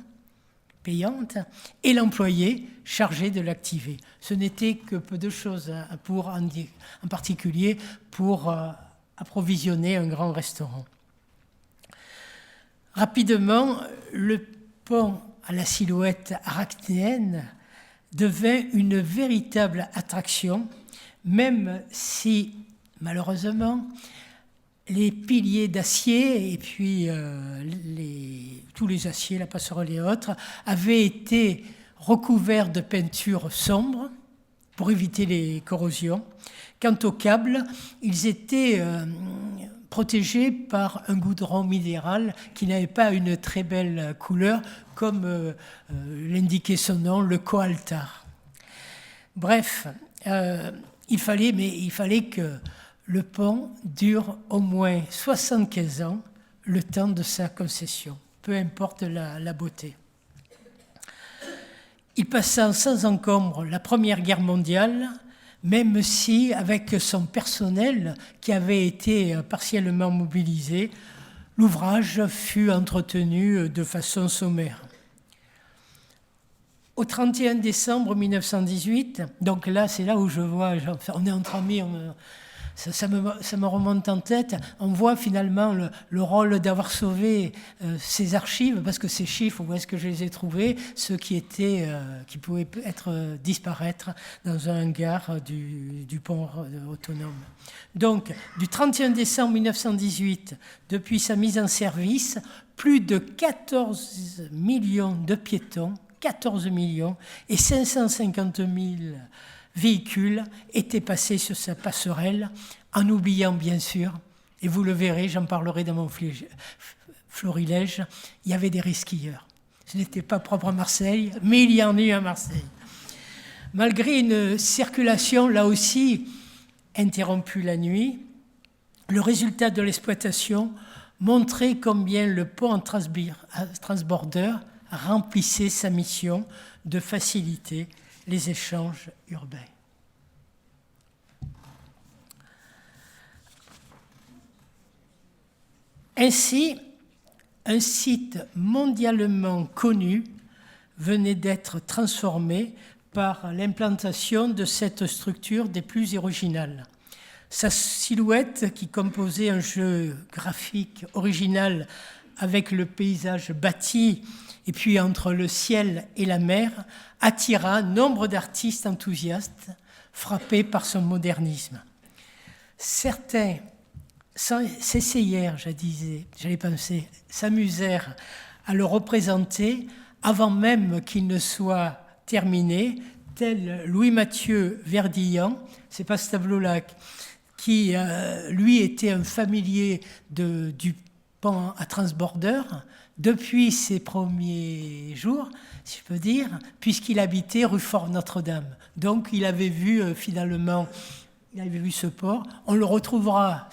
payantes et l'employé chargé de l'activer. Ce n'était que peu de choses en particulier pour approvisionner un grand restaurant. Rapidement, le pont à la silhouette arachnéenne devint une véritable attraction, même si, malheureusement, les piliers d'acier et puis tous les aciers, la passerelle et autres, avaient été recouverts de peinture sombre pour éviter les corrosions. Quant aux câbles, ils étaient protégés par un goudron minéral qui n'avait pas une très belle couleur, comme l'indiquait son nom, le coaltar. Bref, il fallait que le pont dure au moins 75 ans, le temps de sa concession, peu importe la beauté. Il passa sans encombre la Première Guerre mondiale, même si, avec son personnel qui avait été partiellement mobilisé, l'ouvrage fut entretenu de façon sommaire. Au 31 décembre 1918, donc là, c'est là où je vois, on est entre amis, ça me remonte en tête, on voit finalement le rôle d'avoir sauvé ces archives, parce que ces chiffres, où est-ce que je les ai trouvés, ceux qui pouvaient disparaître dans un hangar du pont autonome. Donc, du 31 décembre 1918, depuis sa mise en service, plus de 14 millions de piétons, 14 millions, et 550 000 véhicules étaient passés sur sa passerelle, en oubliant bien sûr, et vous le verrez, j'en parlerai dans mon florilège, il y avait des resquilleurs. Ce n'était pas propre à Marseille, mais il y en a eu à Marseille. Malgré une circulation, là aussi, interrompue la nuit, le résultat de l'exploitation montrait combien le pont en transbordeur remplissait sa mission de faciliter les échanges urbains. Ainsi, un site mondialement connu venait d'être transformé par l'implantation de cette structure des plus originales. Sa silhouette, qui composait un jeu graphique original avec le paysage bâti et puis entre le ciel et la mer, attira nombre d'artistes enthousiastes frappés par son modernisme. Certains s'essayèrent, j'allais penser, s'amusèrent à le représenter avant même qu'il ne soit terminé, tel Louis-Mathieu Verdillan, c'est pas ce tableau-là, qui lui était un familier du pont à transbordeur depuis ses premiers jours, si je peux dire, puisqu'il habitait rue Fort-Notre-Dame. Donc il avait vu ce port. On le retrouvera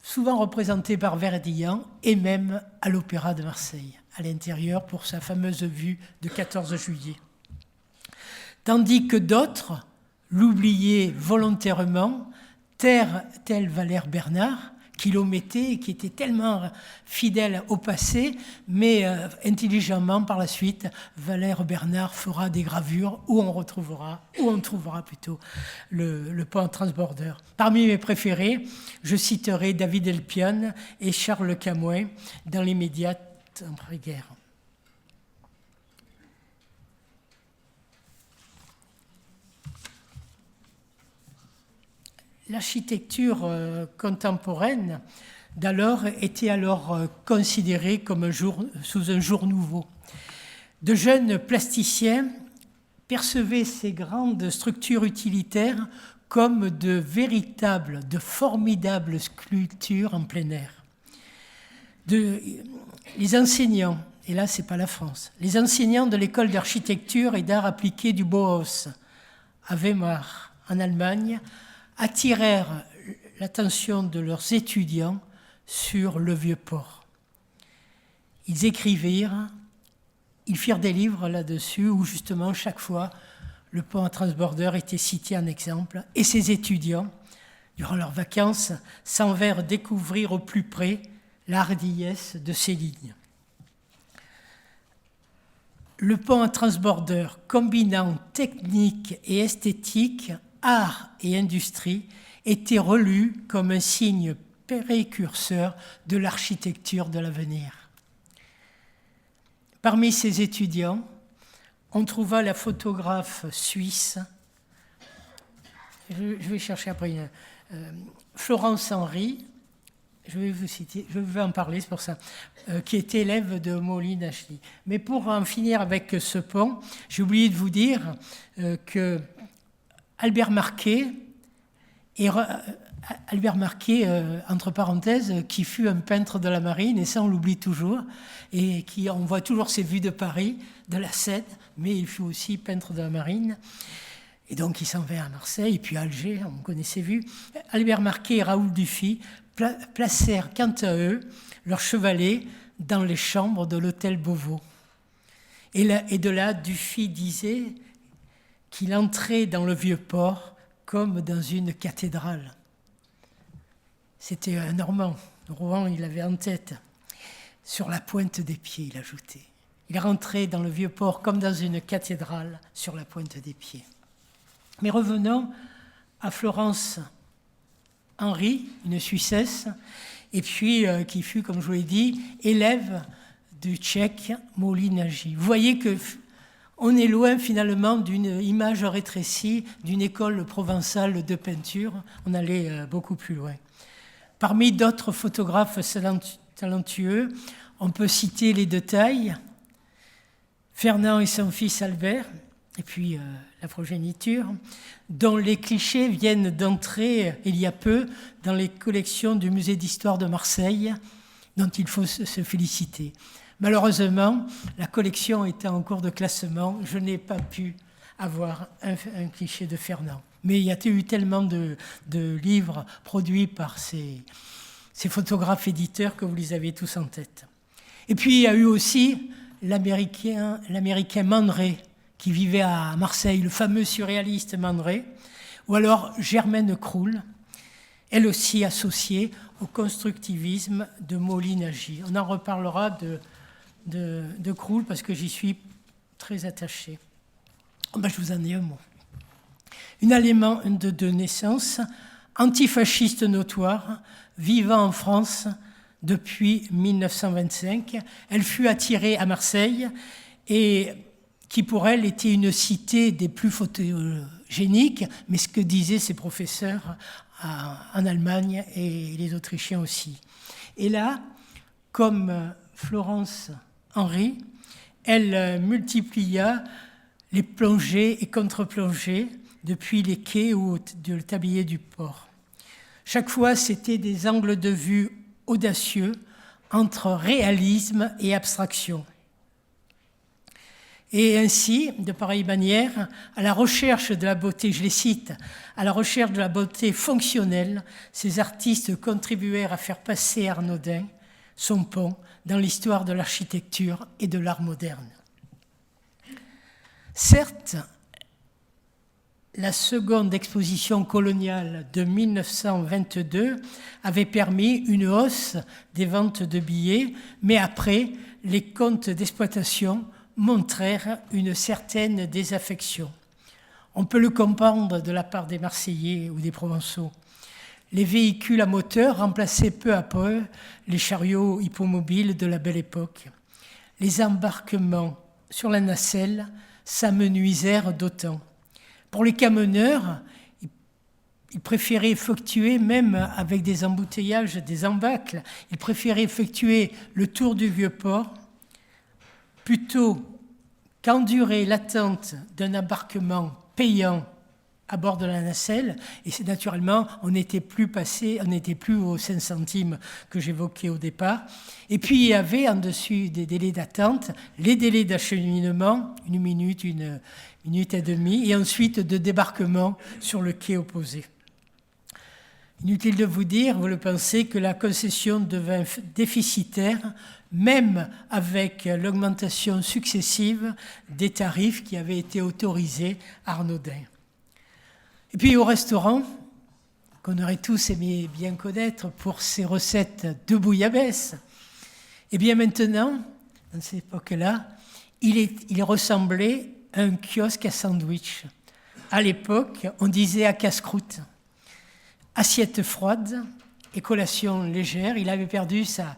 souvent représenté par Verdillan et même à l'Opéra de Marseille, à l'intérieur pour sa fameuse vue de 14 juillet. Tandis que d'autres l'oubliaient volontairement, tel Valère Bernard, qui l'omettait et qui était tellement fidèle au passé, mais intelligemment par la suite, Valère Bernard fera des gravures où on trouvera plutôt le pont transbordeur. Parmi mes préférés, je citerai David Elpian et Charles Camouin dans l'immédiate après-guerre. L'architecture contemporaine d'alors était considérée comme sous un jour nouveau. De jeunes plasticiens percevaient ces grandes structures utilitaires comme de formidables sculptures en plein air. Les enseignants, et là c'est pas la France, les enseignants de l'école d'architecture et d'art appliqué du Bauhaus à Weimar, en Allemagne, attirèrent l'attention de leurs étudiants sur le vieux port. Ils écrivirent « ils firent des livres là-dessus où justement chaque fois le pont à transbordeur était cité en exemple. Et ces étudiants, durant leurs vacances, s'en vinrent découvrir au plus près la hardiesse de ces lignes. Le pont à transbordeur, combinant technique et esthétique, art et industrie, était relu comme un signe précurseur de l'architecture de l'avenir. Parmi ces étudiants, on trouva la photographe suisse, je vais chercher après, Florence Henry, je vais vous citer, je vais en parler, c'est pour ça, qui était élève de Moline Ashley. Mais pour en finir avec ce pont, j'ai oublié de vous dire que Albert Marquet, entre parenthèses, qui fut un peintre de la marine, et ça on l'oublie toujours, et on voit toujours ses vues de Paris, de la Seine, mais il fut aussi peintre de la marine. Et donc il s'en va à Marseille, et puis à Alger, on connaît ses vues. Albert Marquet et Raoul Dufy placèrent quant à eux leurs chevalets dans les chambres de l'hôtel Beauvau. Et de là, Dufy disait qu'il entrait dans le vieux port comme dans une cathédrale. C'était un Normand. Rouen, il l'avait en tête. Sur la pointe des pieds, il ajoutait. Il rentrait dans le vieux port comme dans une cathédrale sur la pointe des pieds. Mais revenons à Florence Henry, une Suissesse, et puis qui fut, comme je vous l'ai dit, élève du Tchèque Moline-Nagy. Vous voyez qu'on est loin finalement d'une image rétrécie d'une école provençale de peinture. On allait beaucoup plus loin. Parmi d'autres photographes talentueux, on peut citer les deux tailles, Fernand et son fils Albert, et puis la progéniture, dont les clichés viennent d'entrer il y a peu dans les collections du Musée d'Histoire de Marseille, dont il faut se féliciter. Malheureusement, la collection était en cours de classement, je n'ai pas pu avoir un cliché de Fernand. Mais il y a eu tellement de livres produits par ces photographes éditeurs que vous les avez tous en tête. Et puis il y a eu aussi l'Américain Man Ray, qui vivait à Marseille, le fameux surréaliste Man Ray, ou alors Germaine Croul, elle aussi associée au constructivisme de Moline-Nagy. On en reparlera de Croul parce que j'y suis très attachée. Je vous en dis un mot. Une Allemande de naissance, antifasciste notoire, vivant en France depuis 1925. Elle fut attirée à Marseille et qui pour elle était une cité des plus photogéniques, mais ce que disaient ses professeurs en Allemagne et les Autrichiens aussi. Et là, comme Florence Henry, elle multiplia les plongées et contre-plongées depuis les quais ou le tablier du port. Chaque fois, c'était des angles de vue audacieux entre réalisme et abstraction. Et ainsi, de pareille manière, à la recherche de la beauté, je les cite, à la recherche de la beauté fonctionnelle, ces artistes contribuèrent à faire passer Arnaudin, son pont, dans l'histoire de l'architecture et de l'art moderne. Certes, la seconde exposition coloniale de 1922 avait permis une hausse des ventes de billets, mais après, les comptes d'exploitation montrèrent une certaine désaffection. On peut le comprendre de la part des Marseillais ou des Provençaux. Les véhicules à moteur remplaçaient peu à peu les chariots hippomobiles de la Belle Époque. Les embarquements sur la nacelle s'amenuisèrent d'autant. Pour les camionneurs, ils préféraient effectuer, même avec des embouteillages, des embâcles, ils préféraient effectuer le tour du Vieux-Port plutôt qu'endurer l'attente d'un embarquement payant à bord de la nacelle. Et c'est naturellement, on n'était plus aux 5 centimes que j'évoquais au départ. Et puis il y avait en dessus des délais d'attente, les délais d'acheminement, 1 minute, 1 minute et demie, et ensuite de débarquement sur le quai opposé. Inutile de vous dire, vous le pensez, que la concession devint déficitaire, même avec l'augmentation successive des tarifs qui avaient été autorisés à Arnaudin. Et puis au restaurant, qu'on aurait tous aimé bien connaître pour ses recettes de bouillabaisse, et bien maintenant, dans cette époque-là, il ressemblait à un kiosque à sandwich. À l'époque, on disait à casse-croûte. Assiette froide et collation légère. Il avait perdu sa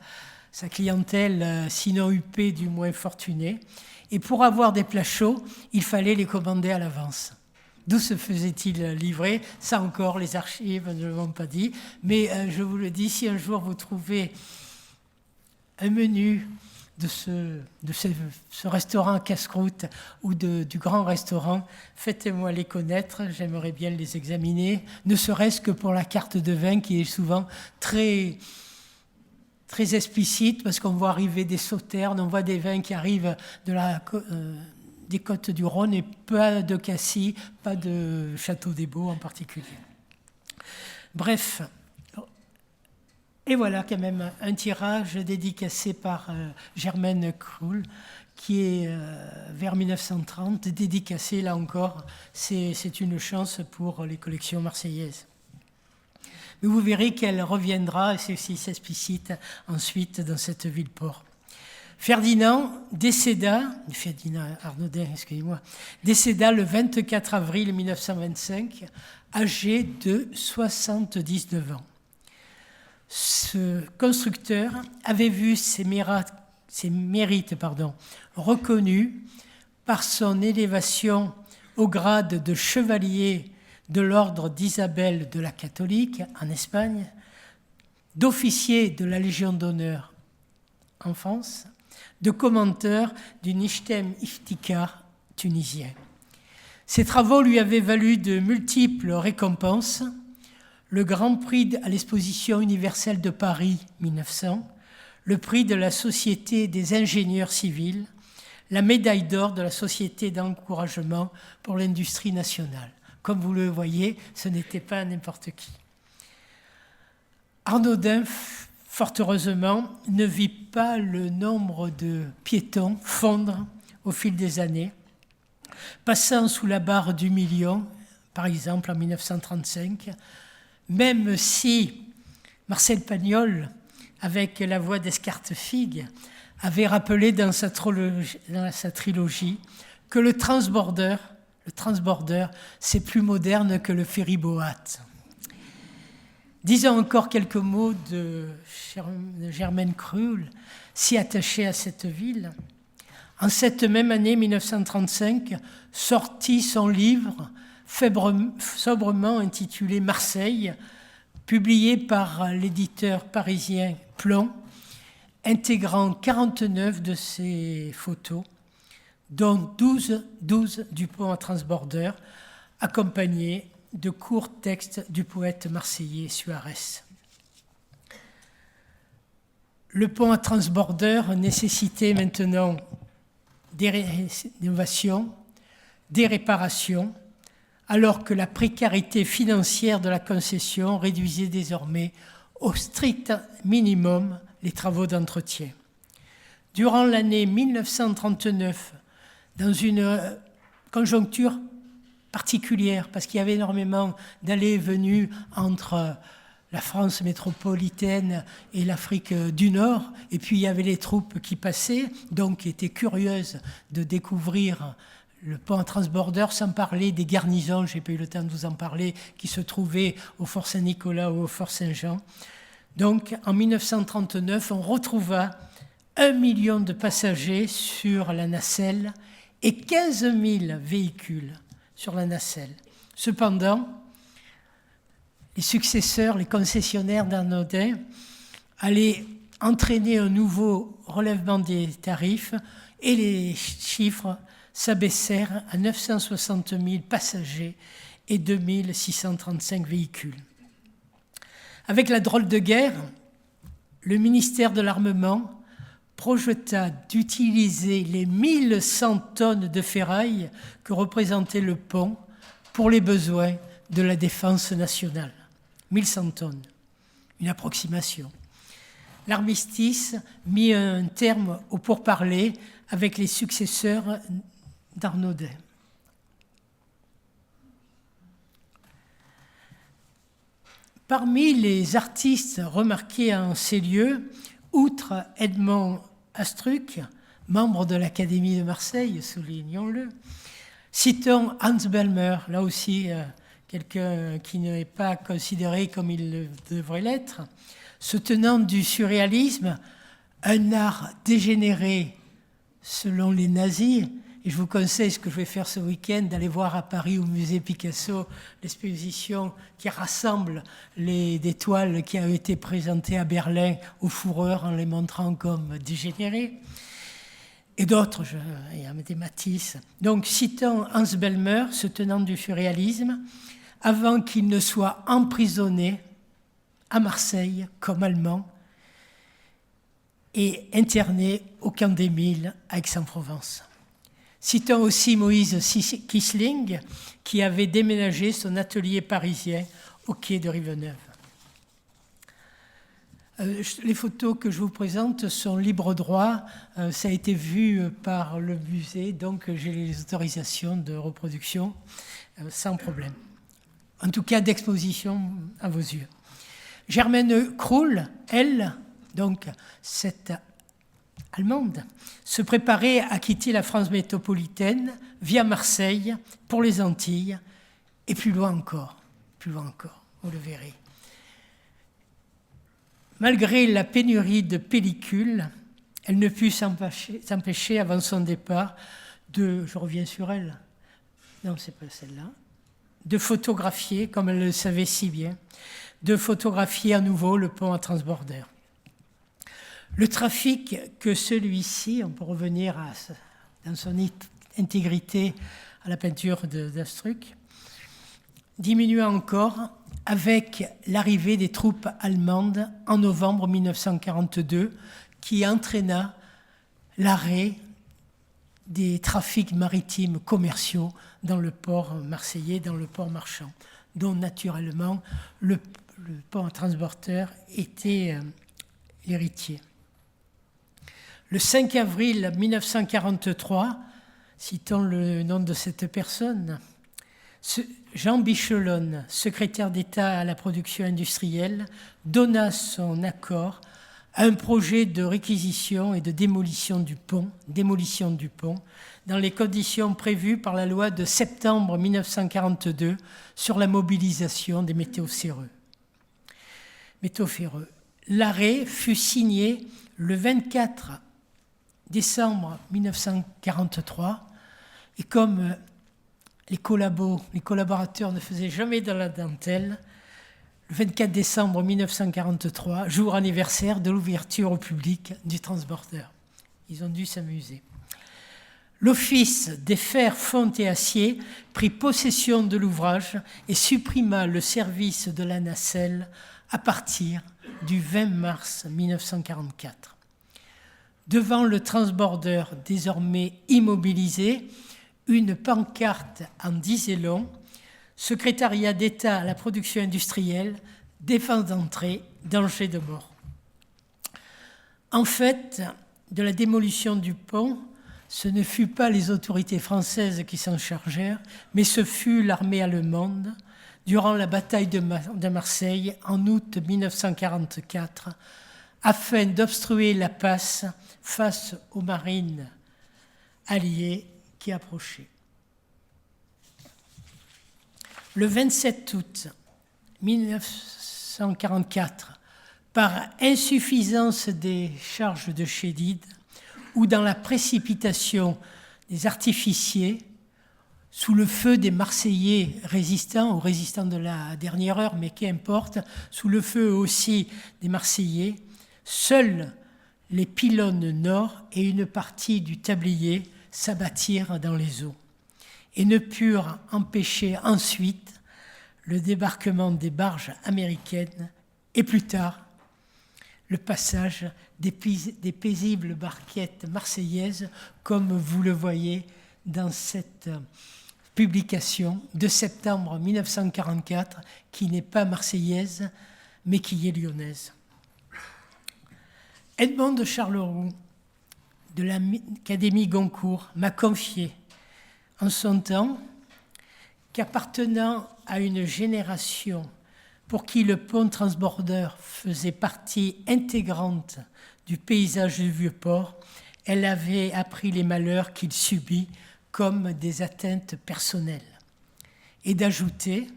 clientèle, sinon huppée, du moins fortunée. Et pour avoir des plats chauds, il fallait les commander à l'avance. D'où se faisait-il livrer? Ça encore, les archives ne l'ont pas dit. Mais je vous le dis, si un jour vous trouvez un menu de ce restaurant casse-croûte ou du grand restaurant, faites-moi les connaître, j'aimerais bien les examiner, ne serait-ce que pour la carte de vin qui est souvent très, très explicite, parce qu'on voit arriver des sauternes, on voit des vins qui arrivent des côtes du Rhône et pas de Cassis, pas de Château-des-Beaux en particulier. Bref. Et voilà quand même un tirage dédicacé par Germaine Krull, qui est vers 1930, dédicacé là encore, c'est une chance pour les collections marseillaises. Mais vous verrez qu'elle reviendra, et c'est aussi explicite ensuite dans cette ville-port. Ferdinand Arnaudin, décéda le 24 avril 1925, âgé de 79 ans. Ce constructeur avait vu ses mérites reconnus par son élévation au grade de chevalier de l'ordre d'Isabelle de la Catholique en Espagne, d'officier de la Légion d'honneur en France, de commenteur du Nichtem Iftikhar tunisien. Ses travaux lui avaient valu de multiples récompenses: le Grand Prix à l'Exposition universelle de Paris 1900, le prix de la Société des ingénieurs civils, la médaille d'or de la Société d'encouragement pour l'industrie nationale. Comme vous le voyez, ce n'était pas n'importe qui. Arnaudin, fort heureusement, ne vit pas le nombre de piétons fondre au fil des années, passant sous la barre du million, par exemple en 1935, même si Marcel Pagnol, avec la voix d'Escartefigue, avait rappelé dans sa trilogie que le transborder, c'est plus moderne que le ferry-boat. Disons encore quelques mots de Germaine Krull, si attachée à cette ville. En cette même année 1935, sortit son livre sobrement intitulé Marseille, publié par l'éditeur parisien Plon, intégrant 49 de ses photos, dont 12 du pont à transborder, accompagnés de courts textes du poète marseillais Suarez. Le pont à transborder nécessitait maintenant des rénovations, des réparations, alors que la précarité financière de la concession réduisait désormais au strict minimum les travaux d'entretien. Durant l'année 1939, dans une conjoncture particulière, parce qu'il y avait énormément d'allées et venues entre la France métropolitaine et l'Afrique du Nord, et puis il y avait les troupes qui passaient, donc qui étaient curieuses de découvrir le pont à transborder, sans parler des garnisons, je n'ai pas eu le temps de vous en parler, qui se trouvaient au Fort Saint-Nicolas ou au Fort Saint-Jean. Donc en 1939, on retrouva 1 million de passagers sur la nacelle et 15 000 véhicules sur la nacelle. Cependant, les successeurs, les concessionnaires d'Arnaudin allaient entraîner un nouveau relèvement des tarifs et les chiffres s'abaissèrent à 960 000 passagers et 2 635 véhicules. Avec la drôle de guerre, le ministère de l'Armement projeta d'utiliser les 1100 tonnes de ferraille que représentait le pont pour les besoins de la défense nationale. 1100 tonnes. Une approximation. L'armistice mit un terme au pourparlers avec les successeurs d'Arnaudet. Parmi les artistes remarqués en ces lieux, outre Edmond Astruc, membre de l'Académie de Marseille, soulignons-le, citons Hans Bellmer, là aussi quelqu'un qui n'est pas considéré comme il le devrait l'être, se tenant du surréalisme, un art dégénéré selon les nazis. Et je vous conseille ce que je vais faire ce week-end, d'aller voir à Paris au musée Picasso l'exposition qui rassemble des toiles qui ont été présentées à Berlin aux fourreurs en les montrant comme dégénérées. Et d'autres, il y a des Matisse. Donc citons Hans Bellmer, se tenant du surréalisme, avant qu'il ne soit emprisonné à Marseille comme allemand et interné au camp d'Émile à Aix-en-Provence. Citons aussi Moïse Kissling, qui avait déménagé son atelier parisien au quai de Riveneuve. Les photos que je vous présente sont libre droit. Ça a été vu par le musée, donc j'ai les autorisations de reproduction sans problème. En tout cas, d'exposition à vos yeux. Germaine Krull, elle, donc cette allemande, se préparait à quitter la France métropolitaine via Marseille pour les Antilles et plus loin encore, vous le verrez. Malgré la pénurie de pellicules, elle ne put s'empêcher avant son départ je reviens sur elle, non c'est pas celle-là, de photographier, comme elle le savait si bien, de photographier à nouveau le pont à transbordeur. Le trafic que celui-ci, on peut revenir dans son intégrité à la peinture d'Astruc, diminua encore avec l'arrivée des troupes allemandes en novembre 1942 qui entraîna l'arrêt des trafics maritimes commerciaux dans le port marseillais, dans le port marchand, dont naturellement le pont à transbordeur était l'héritier. Le 5 avril 1943, citons le nom de cette personne, Jean Bichelonne, secrétaire d'État à la production industrielle, donna son accord à un projet de réquisition et de démolition du pont, dans les conditions prévues par la loi de septembre 1942 sur la mobilisation des métaux ferreux. L'arrêt fut signé le 24 décembre 1943 et comme les collaborateurs ne faisaient jamais de la dentelle, le 24 décembre 1943, jour anniversaire de l'ouverture au public du transbordeur. Ils ont dû s'amuser. L'Office des fers, fonte et acier prit possession de l'ouvrage et supprima le service de la nacelle à partir du 20 mars 1944. Devant le transbordeur désormais immobilisé, une pancarte en disait long, secrétariat d'État à la production industrielle, défense d'entrée, danger de mort. En fait, de la démolition du pont, ce ne fut pas les autorités françaises qui s'en chargèrent, mais ce fut l'armée allemande, durant la bataille de Marseille en août 1944, afin d'obstruer la passe face aux marines alliées qui approchaient. Le 27 août 1944, par insuffisance des charges de chédid ou dans la précipitation des artificiers, sous le feu des Marseillais résistants, ou résistants de la dernière heure, mais qu'importe, sous le feu aussi des Marseillais, seuls les pylônes nord et une partie du tablier s'abattirent dans les eaux et ne purent empêcher ensuite le débarquement des barges américaines et plus tard le passage des paisibles barquettes marseillaises comme vous le voyez dans cette publication de septembre 1944, qui n'est pas marseillaise, mais qui est lyonnaise. Edmond de Charleroux, de l'Académie Goncourt, m'a confié en son temps qu'appartenant à une génération pour qui le pont transbordeur faisait partie intégrante du paysage du Vieux-Port, elle avait appris les malheurs qu'il subit comme des atteintes personnelles. Et d'ajouter,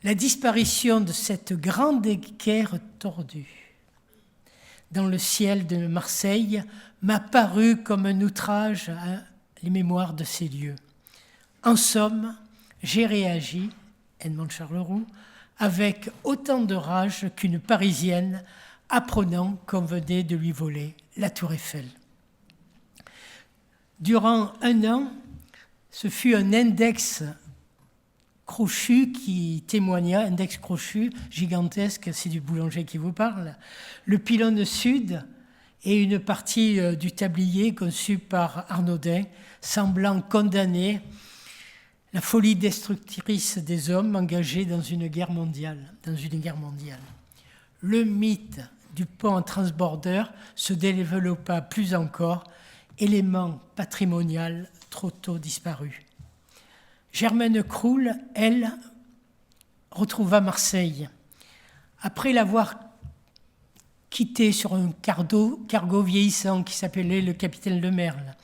la disparition de cette grande équerre tordue dans le ciel de Marseille m'a paru comme un outrage à les mémoires de ces lieux. En somme, j'ai réagi, Edmond de Charleroux, avec autant de rage qu'une Parisienne apprenant qu'on venait de lui voler la Tour Eiffel. Durant un an, ce fut un index crochu qui témoigna, index crochu gigantesque, c'est du boulanger qui vous parle, le pylône sud et une partie du tablier conçu par Arnaudin, semblant condamner la folie destructrice des hommes engagés dans une guerre mondiale. Le mythe du pont transbordeur se développa plus encore, élément patrimonial trop tôt disparu. Germaine Croul, elle, retrouva Marseille. Après l'avoir quitté sur un cargo vieillissant qui s'appelait le Capitaine Le Merle,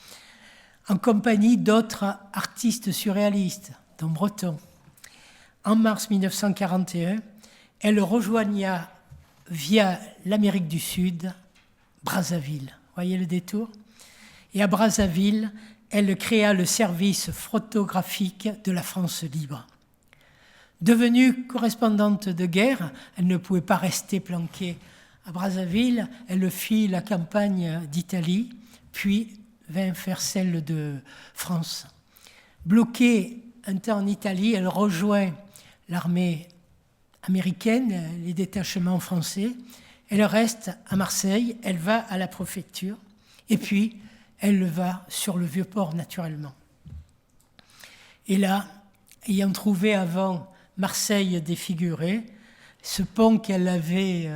en compagnie d'autres artistes surréalistes, dont Breton. En mars 1941, elle rejoigna via l'Amérique du Sud Brazzaville. Voyez le détour ? Et à Brazzaville, elle créa le service photographique de la France libre. Devenue correspondante de guerre, elle ne pouvait pas rester planquée à Brazzaville. Elle fit la campagne d'Italie, puis vint faire celle de France. Bloquée un temps en Italie, elle rejoint l'armée américaine, les détachements français. Elle reste à Marseille, elle va à la préfecture, et puis elle va sur le Vieux-Port naturellement. Et là, ayant trouvé avant Marseille défigurée, ce pont qu'elle avait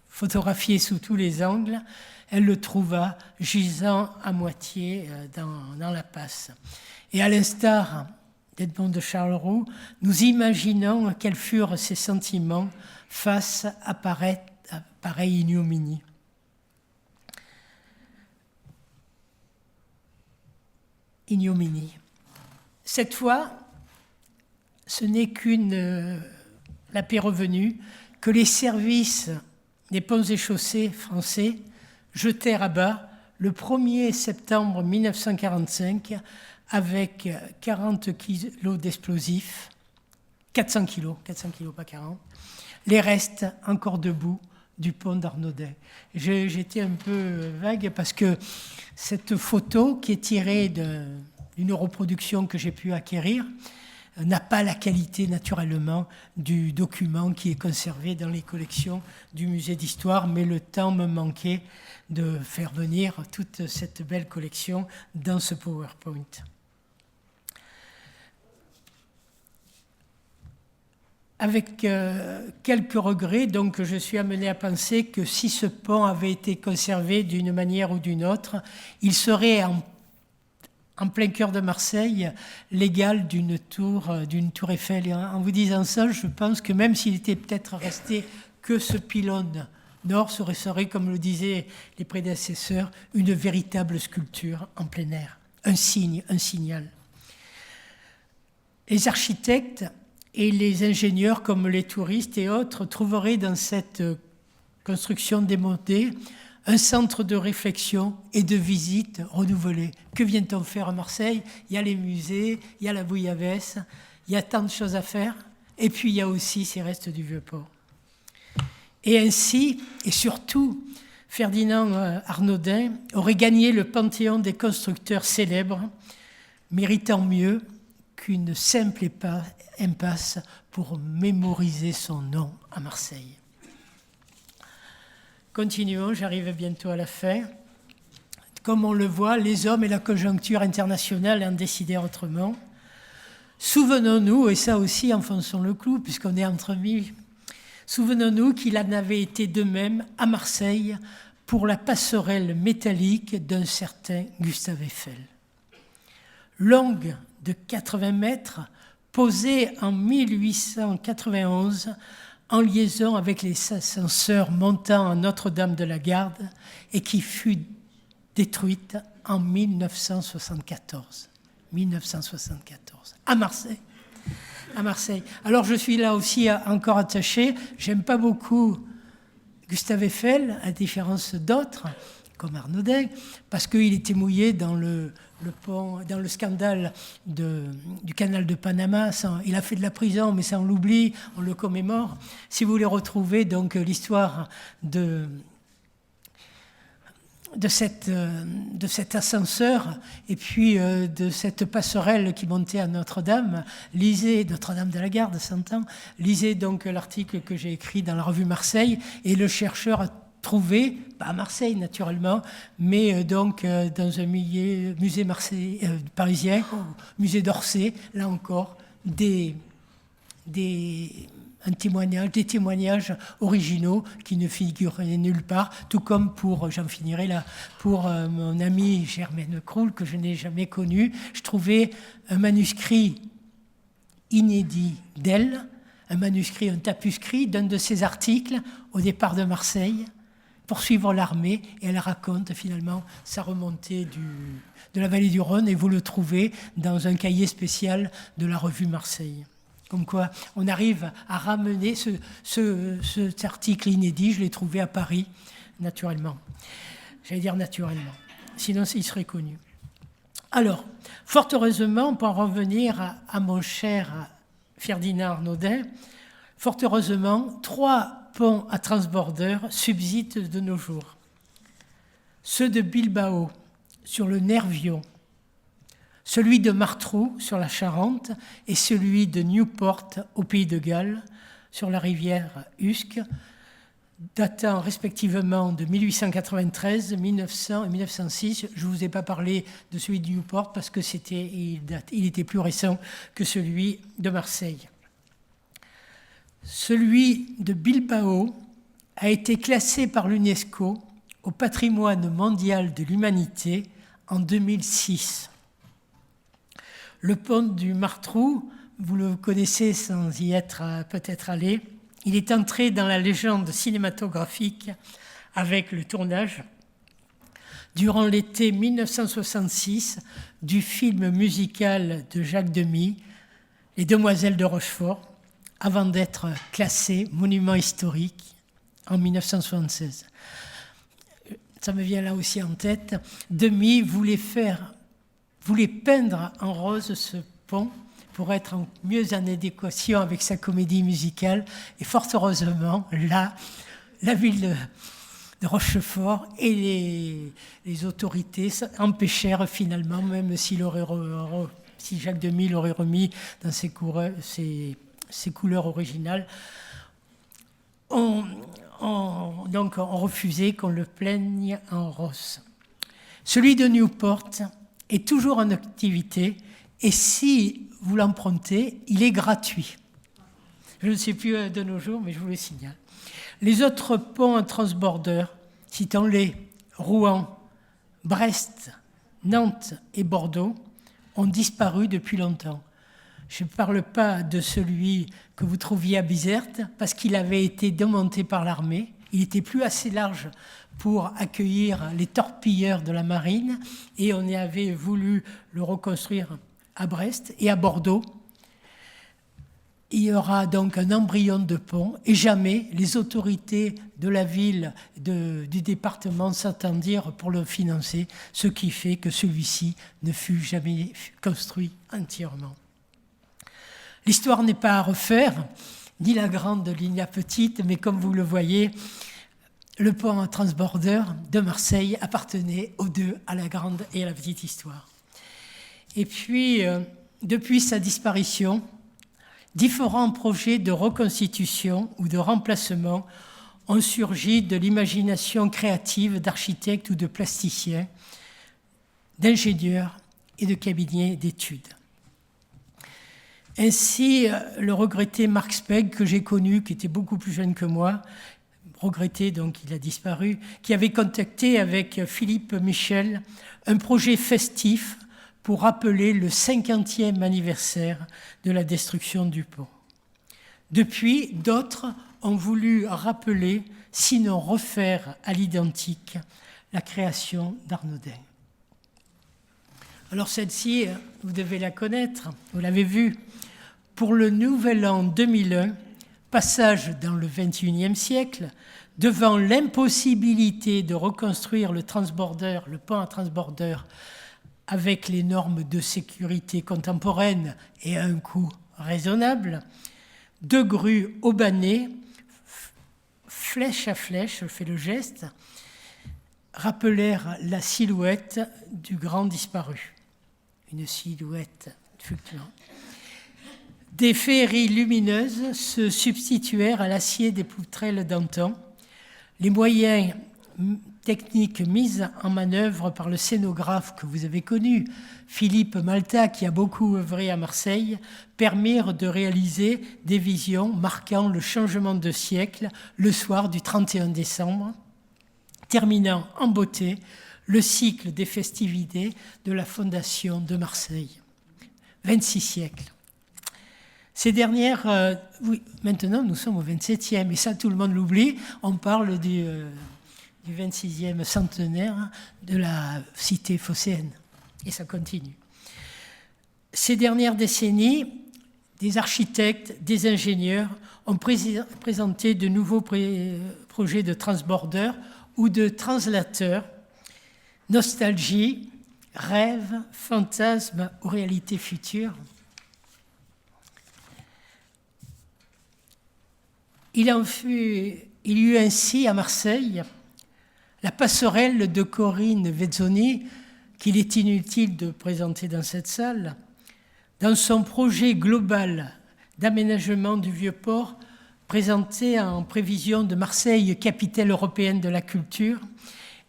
photographié sous tous les angles, elle le trouva gisant à moitié dans la passe. Et à l'instar d'Edmond de Charleroux, nous imaginons quels furent ses sentiments face à pareille ignominie. Cette fois, ce n'est la paix revenue, que les services des ponts et chaussées français jetèrent à bas le 1er septembre 1945 avec 40 kilos d'explosifs, 400 kilos, pas 40, les restes encore debout du pont d'Arnaudin. J'étais un peu vague parce que cette photo qui est tirée d'une reproduction que j'ai pu acquérir n'a pas la qualité naturellement du document qui est conservé dans les collections du musée d'histoire, mais le temps me manquait de faire venir toute cette belle collection dans ce PowerPoint. Avec quelques regrets, donc je suis amené à penser que si ce pont avait été conservé d'une manière ou d'une autre, il serait en plein cœur de Marseille l'égal d'une tour Eiffel. Et en vous disant ça, je pense que même s'il était peut-être resté que ce pylône nord, serait, comme le disaient les prédécesseurs, une véritable sculpture en plein air, un signe, un signal. Les architectes et les ingénieurs, comme les touristes et autres, trouveraient dans cette construction démontée un centre de réflexion et de visite renouvelé. Que vient-on faire à Marseille ? Il y a les musées, il y a la bouillabaisse, il y a tant de choses à faire. Et puis il y a aussi ces restes du Vieux-Port. Et ainsi, et surtout, Ferdinand Arnaudin aurait gagné le panthéon des constructeurs célèbres, méritant mieux qu'une simple impasse pour mémoriser son nom à Marseille. Continuons, j'arrive bientôt à la fin. comme on le voit, les hommes et la conjoncture internationale ont décidé autrement. Souvenons-nous, et ça aussi enfonçons le clou, puisqu'on est entre amis, souvenons-nous qu'il en avait été de même à Marseille pour la passerelle métallique d'un certain Gustave Eiffel. Longue de 80 mètres, posée en 1891 en liaison avec les ascenseurs montant à Notre-Dame de la Garde et qui fut détruite en 1974. 1974, à Marseille. À Marseille. Alors je suis là aussi encore attaché. J'aime pas beaucoup Gustave Eiffel, à différence d'autres, comme Arnaudin, parce qu'il était mouillé dans le pont, dans le scandale du canal de Panama. Il a fait de la prison, mais ça on l'oublie, on le commémore. Si vous voulez retrouver donc l'histoire de cet ascenseur et puis de cette passerelle qui montait à Notre-Dame, lisez Notre-Dame de la Garde, s'entend, lisez donc l'article que j'ai écrit dans la revue Marseille, et le chercheur a trouvé, pas à Marseille naturellement, mais donc dans un musée parisien, musée d'Orsay, là encore, des témoignages originaux qui ne figuraient nulle part, tout comme j'en finirai là, pour mon amie Germaine Kroul, que je n'ai jamais connue. Je trouvais un manuscrit inédit d'elle, un tapuscrit d'un de ses articles au départ de Marseille, pour suivre l'armée, et elle raconte finalement sa remontée de la vallée du Rhône, et vous le trouvez dans un cahier spécial de la revue Marseille. Comme quoi, on arrive à ramener cet article inédit, je l'ai trouvé à Paris, naturellement. J'allais dire naturellement, sinon il serait connu. Alors, fort heureusement, pour en revenir à mon cher Ferdinand Arnaudin, fort heureusement, 3 ponts à transbordeur subsistent de nos jours. Ceux de Bilbao, sur le Nervion, celui de Martrou sur la Charente et celui de Newport au Pays de Galles sur la rivière Usk, datant respectivement de 1893, 1900 et 1906. Je ne vous ai pas parlé de celui de Newport parce que il était plus récent que celui de Marseille. Celui de Bilbao a été classé par l'UNESCO au patrimoine mondial de l'humanité en 2006. Le pont du Martrou, vous le connaissez sans y être peut-être allé, il est entré dans la légende cinématographique avec le tournage durant l'été 1966 du film musical de Jacques Demy, Les Demoiselles de Rochefort, avant d'être classé monument historique en 1976. Ça me vient là aussi en tête. Demy voulait peindre en rose ce pont pour être mieux en adéquation avec sa comédie musicale. Et fort heureusement, là, la ville de Rochefort et les autorités empêchèrent finalement, même si Jacques Demy l'aurait remis dans ses couleurs originales, on refusait qu'on le plaigne en rose. Celui de Newport est toujours en activité, et si vous l'empruntez, il est gratuit. Je ne sais plus de nos jours, mais je vous le signale. Les autres ponts en transborder, citons-les Rouen, Brest, Nantes et Bordeaux, ont disparu depuis longtemps. Je ne parle pas de celui que vous trouviez à Bizerte, parce qu'il avait été démonté par l'armée. Il n'était plus assez large pour accueillir les torpilleurs de la marine, et on avait voulu le reconstruire à Brest et à Bordeaux. Il y aura donc un embryon de pont, et jamais les autorités de la ville, du département s'attendirent pour le financer, ce qui fait que celui-ci ne fut jamais construit entièrement. L'histoire n'est pas à refaire, ni la grande ni la petite, mais comme vous le voyez, le pont à transborder de Marseille appartenait aux deux, à la grande et à la petite histoire. Et puis, depuis sa disparition, différents projets de reconstitution ou de remplacement ont surgi de l'imagination créative d'architectes ou de plasticiens, d'ingénieurs et de cabinets d'études. Ainsi, le regretté Marc Speg, que j'ai connu, qui était beaucoup plus jeune que moi, regretté, donc il a disparu, qui avait contacté avec Philippe Michel un projet festif pour rappeler le 50e anniversaire de la destruction du pont. Depuis, d'autres ont voulu rappeler, sinon refaire à l'identique, la création d'Arnaudin. Alors celle-ci, vous devez la connaître, vous l'avez vue. Pour le nouvel an 2001, passage dans le XXIe siècle, devant l'impossibilité de reconstruire le pont à transborder avec les normes de sécurité contemporaines et à un coût raisonnable, 2 grues aubanées, flèche à flèche, je fais le geste, rappelèrent la silhouette du grand disparu. Une silhouette fluctuante. Des féeries lumineuses se substituèrent à l'acier des poutrelles d'antan. Les moyens techniques mis en manœuvre par le scénographe que vous avez connu, Philippe Malta, qui a beaucoup œuvré à Marseille, permirent de réaliser des visions marquant le changement de siècle le soir du 31 décembre, terminant en beauté le cycle des festivités de la Fondation de Marseille. 26 siècles. Ces dernières, oui, maintenant nous sommes au 27e, et ça tout le monde l'oublie, on parle du 26e centenaire de la cité phocéenne, et ça continue. Ces dernières décennies, des architectes, des ingénieurs ont présenté de nouveaux projets de transborder ou de translateurs, nostalgie, rêve, fantasme ou réalité future. Il y eut ainsi à Marseille la passerelle de Corinne Vezzoni, qu'il est inutile de présenter dans cette salle. Dans son projet global d'aménagement du Vieux-Port, présenté en prévision de Marseille, capitale européenne de la culture,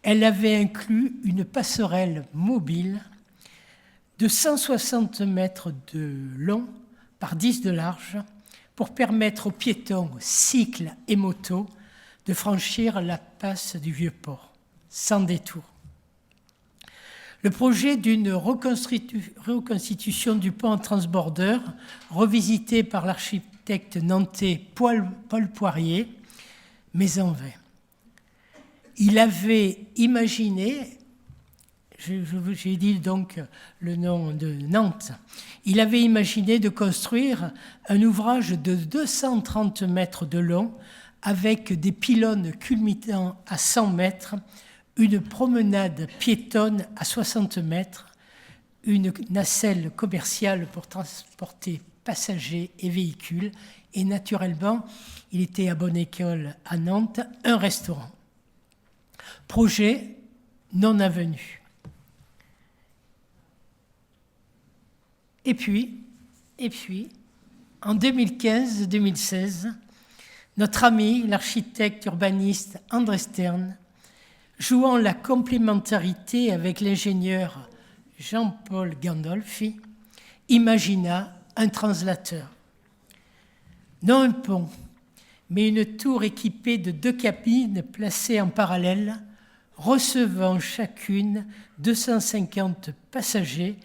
elle avait inclus une passerelle mobile de 160 mètres de long par 10 de large, pour permettre aux piétons, cycles et motos de franchir la passe du Vieux-Port, sans détour. Le projet d'une reconstitution du pont en transborder, revisité par l'architecte nantais Paul Poirier, mais en vain. Il avait imaginé, j'ai dit donc le nom de Nantes, il avait imaginé de construire un ouvrage de 230 mètres de long avec des pylônes culminant à 100 mètres, une promenade piétonne à 60 mètres, une nacelle commerciale pour transporter passagers et véhicules et naturellement, il était à bonne école à Nantes, un restaurant. Projet non avenu. Et puis, en 2015-2016, notre ami, l'architecte urbaniste André Stern, jouant la complémentarité avec l'ingénieur Jean-Paul Gandolfi, imagina un translateur. Non un pont, mais une tour équipée de 2 cabines placées en parallèle, recevant chacune 250 passagers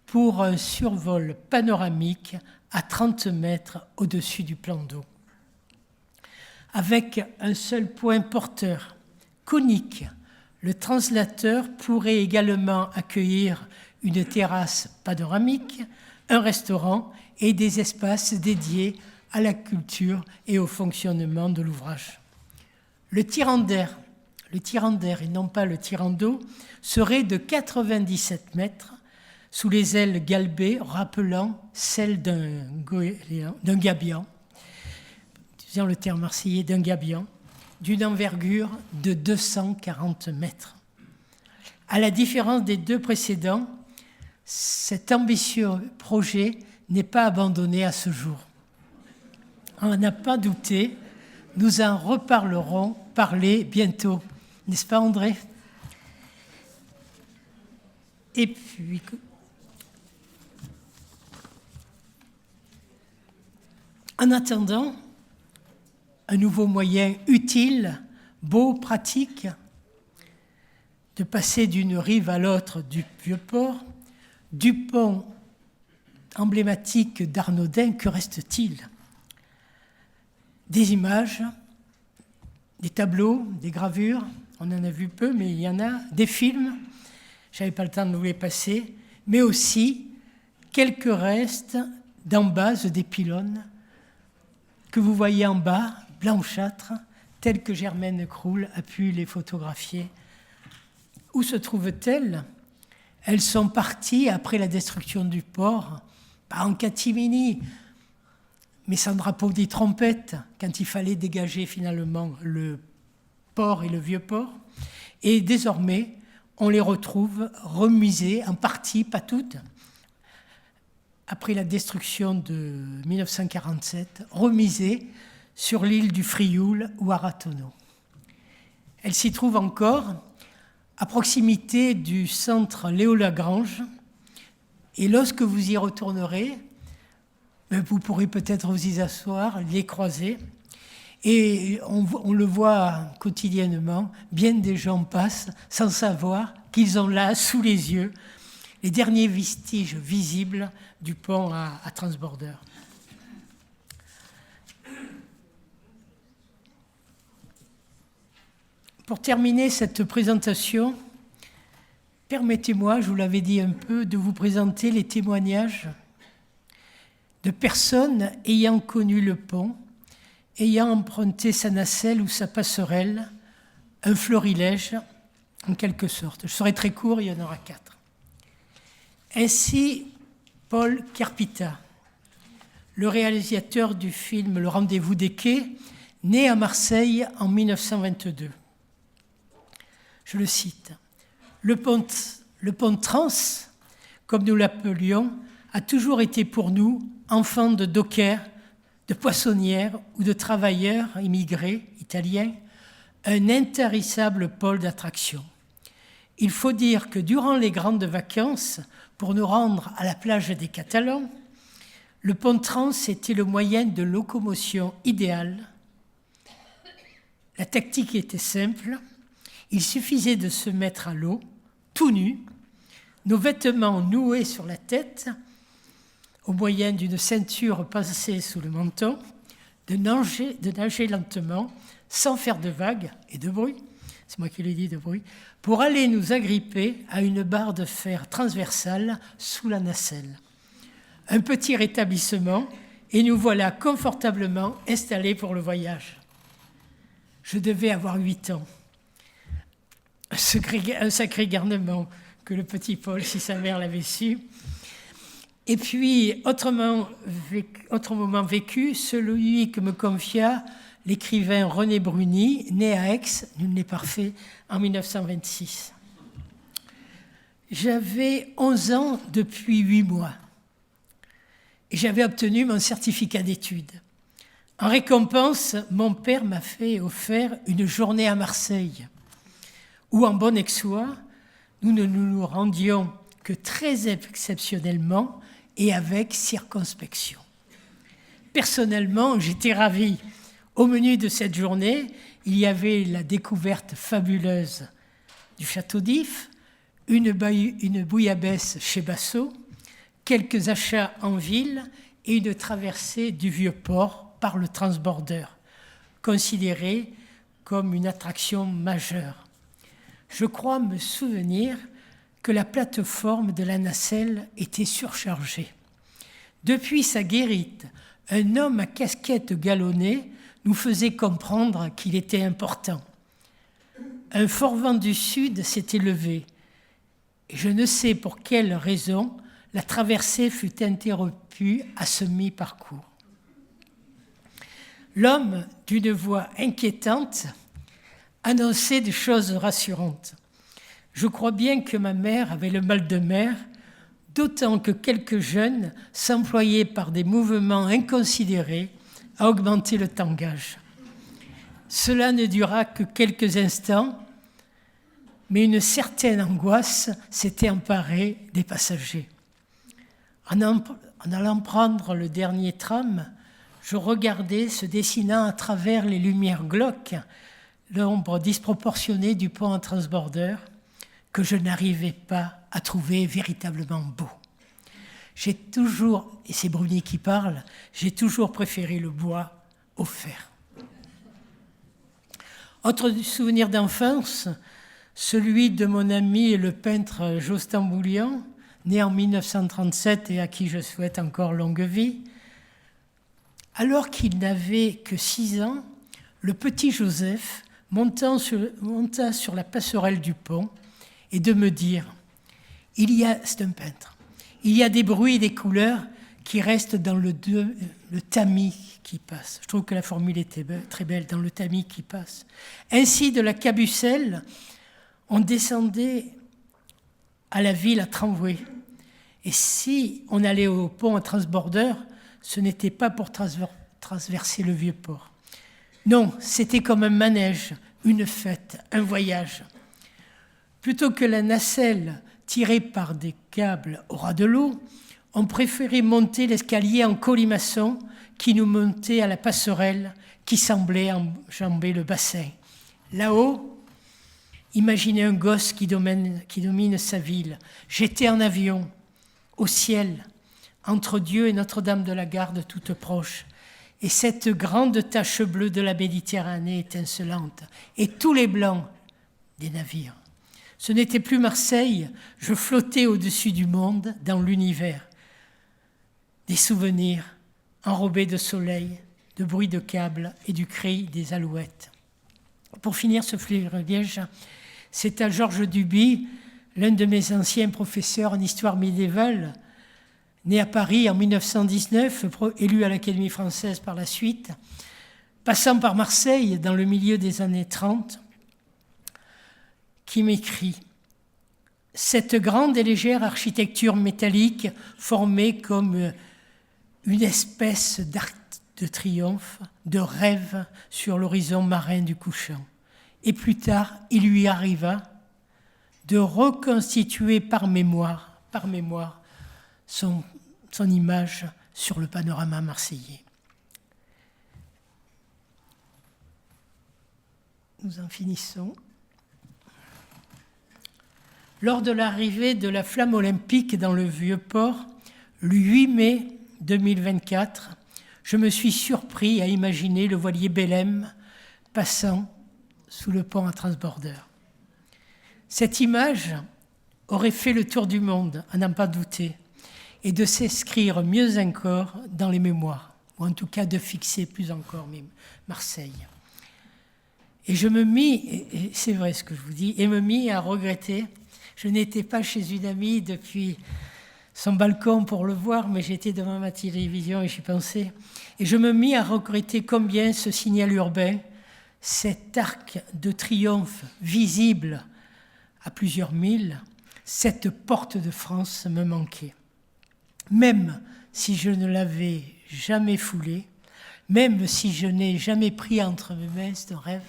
pour un survol panoramique à 30 mètres au-dessus du plan d'eau. Avec un seul point porteur, conique, le translateur pourrait également accueillir une terrasse panoramique, un restaurant et des espaces dédiés à la culture et au fonctionnement de l'ouvrage. Le tirant d'air et non pas le tirant d'eau serait de 97 mètres sous les ailes galbées rappelant celles d'un gabion, disons le terme marseillais, d'un gabion, d'une envergure de 240 mètres. À la différence des 2 précédents, cet ambitieux projet n'est pas abandonné à ce jour. On n'a pas douté, nous en reparlerons, bientôt, n'est-ce pas André ? Et puis, en attendant, un nouveau moyen utile, beau, pratique, de passer d'une rive à l'autre du Vieux-Port, du pont emblématique d'Arnaudin, que reste-t-il? Des images, des tableaux, des gravures, on en a vu peu, mais il y en a, des films, je n'avais pas le temps de vous les passer, mais aussi quelques restes d'embase des pylônes que vous voyez en bas, blanchâtres, tels que Germaine Croul a pu les photographier. Où se trouvent-elles? Elles sont parties après la destruction du port, pas en catimini, mais sans drapeau des trompettes, quand il fallait dégager finalement le port et le vieux port. Et désormais, on les retrouve remisées, en partie, pas toutes, après la destruction de 1947, remisées sur l'île du Frioul ou à Ratonneau. Elles s'y trouvent encore à proximité du centre Léo-Lagrange, et lorsque vous y retournerez, vous pourrez peut-être vous y asseoir, les croiser, et on le voit quotidiennement, bien des gens passent sans savoir qu'ils ont là, sous les yeux, les derniers vestiges visibles du pont à Transborder. Pour terminer cette présentation, permettez-moi, je vous l'avais dit un peu, de vous présenter les témoignages de personnes ayant connu le pont, ayant emprunté sa nacelle ou sa passerelle, un florilège, en quelque sorte. Je serai très court, il y en aura 4. Ainsi, Paul Carpita, le réalisateur du film Le Rendez-vous des Quais, né à Marseille en 1922. Je le cite. Le pont trans, comme nous l'appelions, a toujours été pour nous, enfants de dockers, de poissonnières ou de travailleurs immigrés italiens, un intarissable pôle d'attraction. Il faut dire que durant les grandes vacances, pour nous rendre à la plage des Catalans, le pont trans était le moyen de locomotion idéal. La tactique était simple. Il suffisait de se mettre à l'eau, tout nu, nos vêtements noués sur la tête, au moyen d'une ceinture passée sous le menton, de nager lentement, sans faire de vagues et de bruit, c'est moi qui l'ai dit, de bruit, pour aller nous agripper à une barre de fer transversale sous la nacelle. Un petit rétablissement, et nous voilà confortablement installés pour le voyage. Je devais avoir 8 ans. Un sacré garnement que le petit Paul, si sa mère l'avait su. Et puis, autre moment vécu, celui que me confia l'écrivain René Bruni, né à Aix, nul n'est parfait, en 1926. J'avais 11 ans depuis 8 mois et j'avais obtenu mon certificat d'études. En récompense, mon père m'a fait offert une journée à Marseille, où en bon aixois, nous ne nous rendions que très exceptionnellement et avec circonspection. Personnellement, j'étais ravi. Au menu de cette journée, il y avait la découverte fabuleuse du château d'If, une bouillabaisse chez Bassot, quelques achats en ville et une traversée du Vieux-Port par le transborder, considéré comme une attraction majeure. Je crois me souvenir que la plateforme de la nacelle était surchargée. Depuis sa guérite, un homme à casquette galonnée nous faisait comprendre qu'il était important. Un fort vent du sud s'était levé, et je ne sais pour quelle raison la traversée fut interrompue à ce mi-parcours. L'homme, d'une voix inquiétante, annonçait des choses rassurantes. Je crois bien que ma mère avait le mal de mer, d'autant que quelques jeunes s'employaient par des mouvements inconsidérés à augmenter le tangage. Cela ne dura que quelques instants, mais une certaine angoisse s'était emparée des passagers. En allant prendre le dernier tram, je regardais se dessinant à travers les lumières glauques l'ombre disproportionnée du pont en transbordeur que je n'arrivais pas à trouver véritablement beau. J'ai toujours, et c'est Bruni qui parle, j'ai toujours préféré le bois au fer. Autre souvenir d'enfance, celui de mon ami le peintre Jostan Boulian, né en 1937 et à qui je souhaite encore longue vie. Alors qu'il n'avait que 6 ans, le petit Joseph monta sur la passerelle du pont et de me dire « c'est un peintre, il y a des bruits et des couleurs qui restent dans le tamis qui passe. » Je trouve que la formule était très belle, dans le tamis qui passe. Ainsi, de la Cabucelle, on descendait à la ville à tramway. Et si on allait au pont à transbordeur, ce n'était pas pour traverser le vieux port. Non, c'était comme un manège, une fête, un voyage. Plutôt que la nacelle tirée par des câbles au ras de l'eau, on préférait monter l'escalier en colimaçon qui nous montait à la passerelle qui semblait enjamber le bassin. Là-haut, imaginez un gosse qui domine sa ville. J'étais en avion, au ciel, entre Dieu et Notre-Dame de la Garde toute proche. Et cette grande tache bleue de la Méditerranée étincelante, et tous les blancs des navires. Ce n'était plus Marseille, je flottais au-dessus du monde, dans l'univers. Des souvenirs enrobés de soleil, de bruit de câbles et du cri des alouettes. Pour finir ce florilège, c'est à Georges Duby, l'un de mes anciens professeurs en histoire médiévale, né à Paris en 1919, élu à l'Académie française par la suite, passant par Marseille dans le milieu des années 30, qui m'écrit « Cette grande et légère architecture métallique formée comme une espèce d'arc de triomphe, de rêve sur l'horizon marin du couchant. Et plus tard, il lui arriva de reconstituer par mémoire son image sur le panorama marseillais. » Nous en finissons. Lors de l'arrivée de la flamme olympique dans le Vieux-Port, le 8 mai 2024, je me suis surpris à imaginer le voilier Belém passant sous le pont à transbordeur. Cette image aurait fait le tour du monde, à n'en pas douter, et de s'inscrire mieux encore dans les mémoires, ou en tout cas de fixer plus encore Marseille. Et je me mis, et c'est vrai ce que je vous dis, et me mis à regretter. Je n'étais pas chez une amie depuis son balcon pour le voir, mais j'étais devant ma télévision et j'y pensais. Et je me mis à regretter combien ce signal urbain, cet arc de triomphe visible à plusieurs milles, cette porte de France me manquait. Même si je ne l'avais jamais foulé, même si je n'ai jamais pris entre mes mains ce rêve,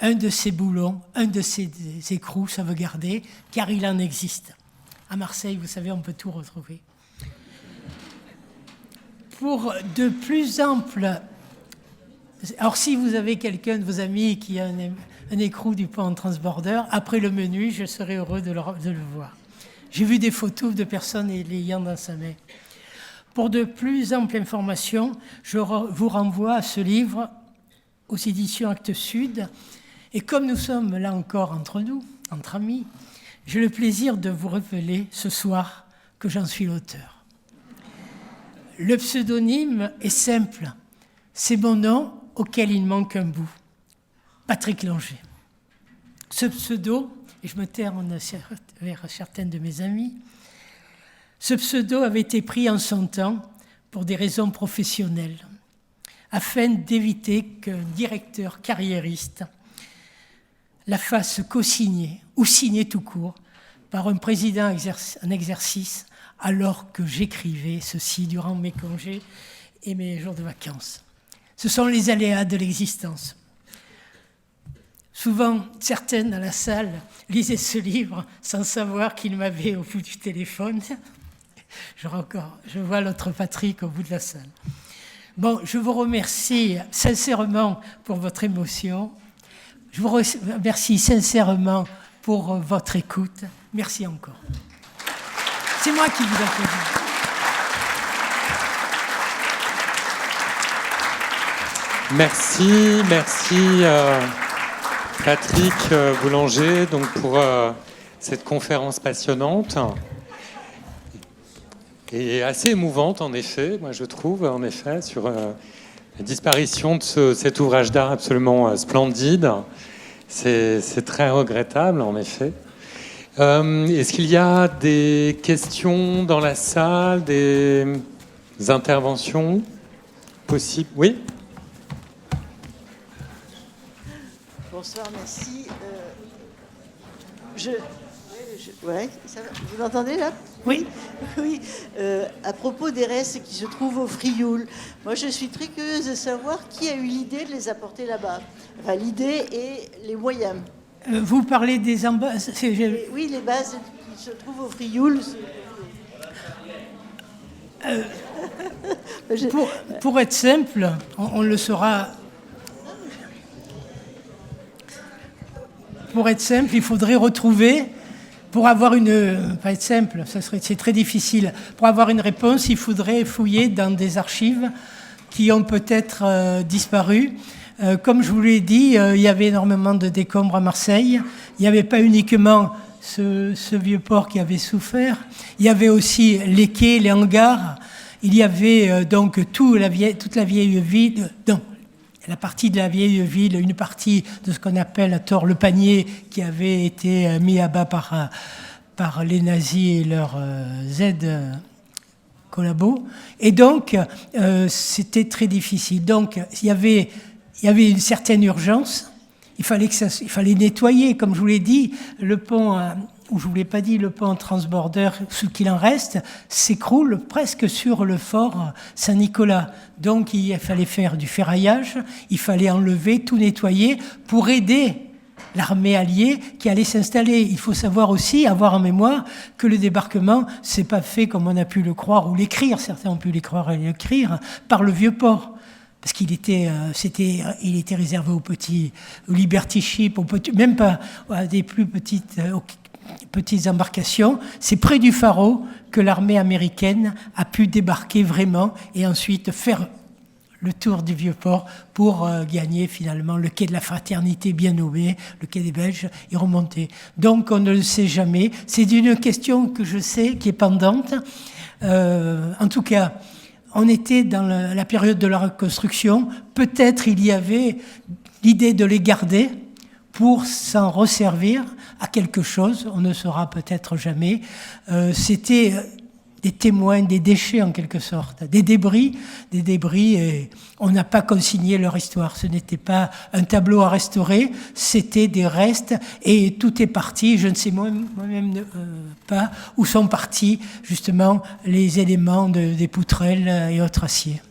un de ces boulons, un de ces écrous sauvegardés, car il en existe. À Marseille, vous savez, on peut tout retrouver. Pour de plus amples... Alors, si vous avez quelqu'un de vos amis qui a un écrou du pont en transbordeur, après le menu, je serai heureux de le voir. J'ai vu des photos de personnes l'ayant dans sa main. Pour de plus amples informations, je vous renvoie à ce livre aux éditions Actes Sud. Et comme nous sommes là encore entre nous, entre amis, j'ai le plaisir de vous révéler ce soir que j'en suis l'auteur. Le pseudonyme est simple. C'est mon nom auquel il manque un bout. Patrick Langer. Ce pseudo, et je me tourne vers certaines de mes amies, ce pseudo avait été pris en son temps pour des raisons professionnelles, afin d'éviter qu'un directeur carriériste la fasse co-signer ou signer tout court par un président en exercice alors que j'écrivais ceci durant mes congés et mes jours de vacances. Ce sont les aléas de l'existence. Souvent, certaines dans la salle lisaient ce livre sans savoir qu'il m'avait au bout du téléphone. Je vois l'autre Patrick au bout de la salle. Bon, je vous remercie sincèrement pour votre émotion. Je vous remercie sincèrement pour votre écoute. Merci encore. C'est moi qui vous applaudis. Merci Patrick Boulanger donc pour cette conférence passionnante et assez émouvante en effet, moi je trouve en effet sur la disparition de cet ouvrage d'art absolument splendide. C'est très regrettable en effet. Est-ce qu'il y a des questions dans la salle, des interventions possibles? Oui. Bonsoir, merci. Ouais, vous entendez là? Oui. Oui. À propos des restes qui se trouvent au Frioul, moi je suis très curieuse de savoir qui a eu l'idée de les apporter là-bas. Enfin, l'idée et les moyens. Vous parlez des ambassades? Oui, les bases qui se trouvent au Frioul. Pour être simple, on le saura. Pour être simple, il faudrait retrouver, pour avoir pas être simple, c'est très difficile. Pour avoir une réponse, il faudrait fouiller dans des archives qui ont peut-être disparu. Comme je vous l'ai dit, il y avait énormément de décombres à Marseille. Il n'y avait pas uniquement ce vieux port qui avait souffert. Il y avait aussi les quais, les hangars. Il y avait donc toute la vieille ville. La partie de la vieille ville, une partie de ce qu'on appelle à tort le panier qui avait été mis à bas par les nazis et leurs collabos. Et donc, c'était très difficile. Donc, il y avait une certaine urgence. Il fallait nettoyer, comme je vous l'ai dit, le pont, ou je ne vous l'ai pas dit, le pont transborder, ce qu'il en reste, s'écroule presque sur le fort Saint-Nicolas. Donc il fallait faire du ferraillage, il fallait enlever, tout nettoyer pour aider l'armée alliée qui allait s'installer. Il faut savoir aussi, avoir en mémoire, que le débarquement s'est pas fait comme on a pu le croire ou l'écrire, certains ont pu les croire et l'écrire, par le vieux port. Parce qu'il était, il était réservé aux Liberty Ship, même pas à des plus petites embarcations. C'est près du Faro que l'armée américaine a pu débarquer vraiment et ensuite faire le tour du Vieux-Port pour gagner finalement le quai de la Fraternité bien nommé, le quai des Belges, et remonter. Donc on ne le sait jamais. C'est une question que je sais qui est pendante. En tout cas, on était dans la période de la reconstruction. Peut-être il y avait l'idée de les garder pour s'en resservir à quelque chose, on ne saura peut-être jamais. C'était des témoins, des déchets en quelque sorte, des débris, et on n'a pas consigné leur histoire. Ce n'était pas un tableau à restaurer, c'était des restes, et tout est parti, je ne sais moi-même pas où sont partis justement les éléments des poutrelles et autres aciers.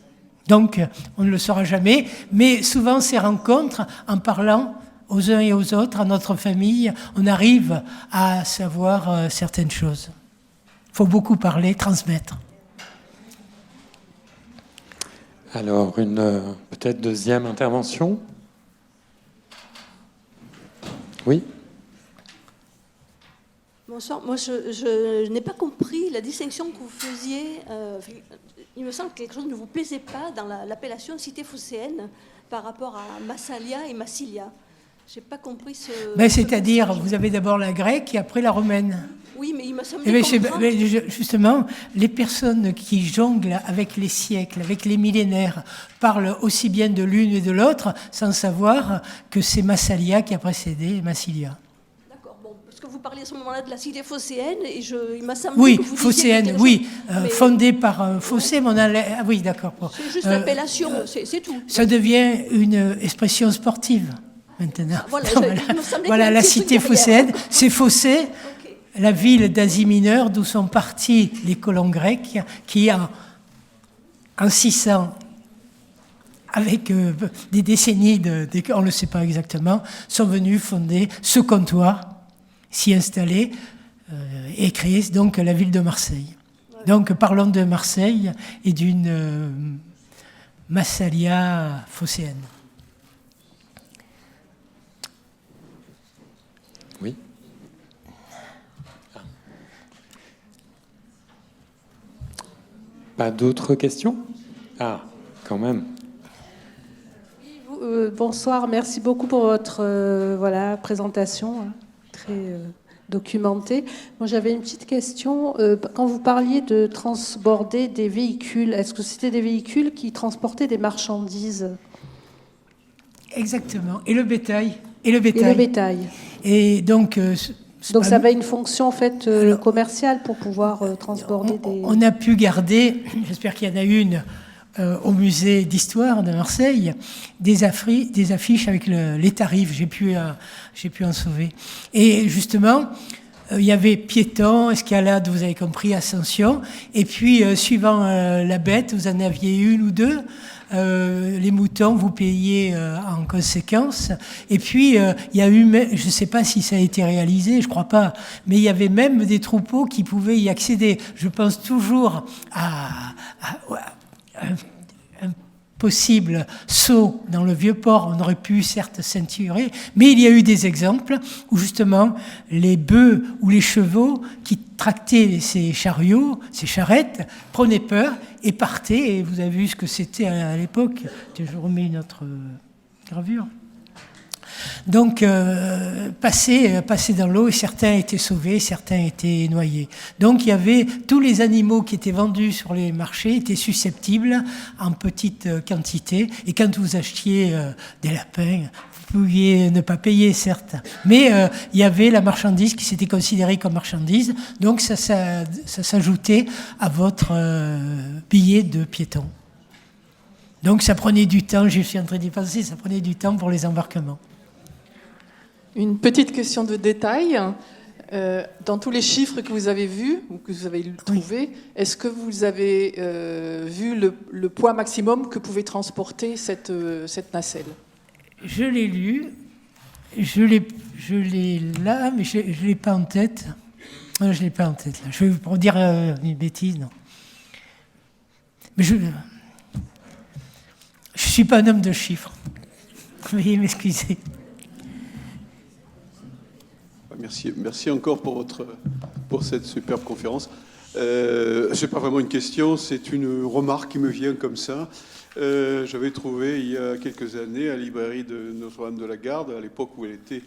Donc, on ne le saura jamais, mais souvent ces rencontres, en parlant aux uns et aux autres, à notre famille, on arrive à savoir certaines choses. Il faut beaucoup parler, transmettre. Alors, une peut-être deuxième intervention. Oui. Bonsoir. Moi, je n'ai pas compris la distinction que vous faisiez. Il me semble que quelque chose ne vous plaisait pas dans l'appellation cité phocéenne par rapport à Massalia et Massilia. Je n'ai pas compris ce... c'est-à-dire, vous avez d'abord la grecque et après la romaine. Oui, mais il m'a semblé comprendre... Justement, les personnes qui jonglent avec les siècles, avec les millénaires, parlent aussi bien de l'une et de l'autre, sans savoir que c'est Massalia qui a précédé Massilia. D'accord, bon, parce que vous parliez à ce moment-là de la cité phocéenne, et il m'a semblé que vous phocéenne, oui, fondée par Phocée, mais oui, d'accord. C'est juste l'appellation, c'est tout. Ça devient une expression sportive. Maintenant. Voilà la cité phocéenne. C'est Phocée, okay. La ville d'Asie mineure d'où sont partis les colons grecs qui, en 600 avec des décennies, on ne le sait pas exactement, sont venus fonder ce comptoir, s'y installer et créer donc la ville de Marseille. Donc parlons de Marseille et d'une Massalia phocéenne. Oui. Pas d'autres questions? Ah, quand même. Bonsoir, merci beaucoup pour votre présentation, très documentée. Moi, j'avais une petite question. Quand vous parliez de transborder des véhicules, est-ce que c'était des véhicules qui transportaient des marchandises? Exactement. Et le bétail. Et le bétail. Et donc... Donc ça avait une fonction en fait commerciale pour pouvoir transborder des... On a pu garder, j'espère qu'il y en a une au musée d'histoire de Marseille, des affiches avec les tarifs. J'ai pu en sauver. Et justement, il y avait piéton, escalade, vous avez compris, ascension. Et puis, suivant la bête, vous en aviez une ou deux. Les moutons, vous payez en conséquence. Et puis, il y a eu, je ne sais pas si ça a été réalisé, je ne crois pas, mais il y avait même des troupeaux qui pouvaient y accéder. Je pense toujours à un possible saut dans le Vieux-Port. On aurait pu certes ceinturer, mais il y a eu des exemples où justement les bœufs ou les chevaux qui tractaient ces chariots, ces charrettes, prenaient peur et partaient. Et vous avez vu ce que c'était à l'époque. Je remets une autre gravure. Donc, passer dans l'eau, et certains étaient sauvés, certains étaient noyés. Donc, il y avait tous les animaux qui étaient vendus sur les marchés étaient susceptibles en petite quantité. Et quand vous achetiez des lapins, vous pouviez ne pas payer, certes. Mais il y avait la marchandise qui s'était considérée comme marchandise. Donc, ça s'ajoutait à votre billet de piéton. Donc, ça prenait du temps, je suis en train d'y penser, ça prenait du temps pour les embarquements. Une petite question de détail. Dans tous les chiffres que vous avez vus, ou que vous avez trouvés, est-ce que vous avez vu le poids maximum que pouvait transporter cette nacelle? Je l'ai lu, je l'ai là, mais je ne l'ai pas en tête. Non, je ne l'ai pas en tête. Là. Je vais vous dire une bêtise, non. Mais je ne suis pas un homme de chiffres. Veuillez m'excuser. Merci encore pour cette superbe conférence. Ce n'est pas vraiment une question, c'est une remarque qui me vient comme ça. J'avais trouvé il y a quelques années à la librairie de Notre-Dame de la Garde, à l'époque où elle était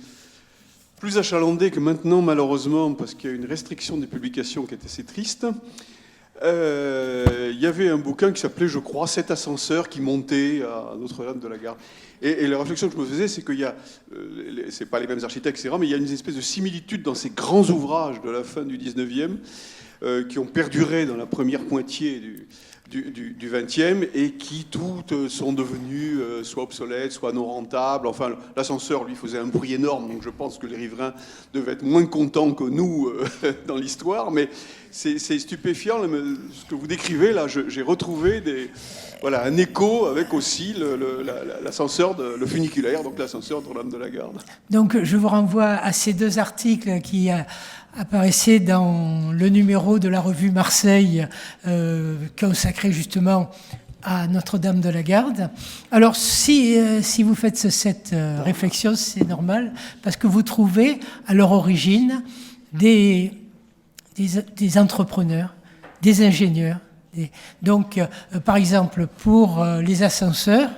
plus achalandée que maintenant, malheureusement, parce qu'il y a une restriction des publications qui est assez triste. Il y avait un bouquin qui s'appelait, je crois, 7 ascenseurs qui montaient à Notre-Dame de la Garde. Et la réflexion que je me faisais, c'est qu'il y a, c'est pas les mêmes architectes, etc., mais il y a une espèce de similitude dans ces grands ouvrages de la fin du 19e qui ont perduré dans la première moitié du 20e et qui toutes sont devenues soit obsolètes, soit non rentables. Enfin, l'ascenseur, lui, faisait un bruit énorme, donc je pense que les riverains devaient être moins contents que nous dans l'histoire, mais c'est stupéfiant ce que vous décrivez là. J'ai retrouvé un écho avec aussi l'ascenseur, le funiculaire, donc l'ascenseur de Notre-Dame de la Garde. Donc je vous renvoie à ces deux articles qui apparaissaient dans le numéro de la revue Marseille consacré justement à Notre-Dame de la Garde. Alors si vous faites cette réflexion, c'est normal, parce que vous trouvez à leur origine des entrepreneurs, des ingénieurs. Donc, par exemple, pour les ascenseurs,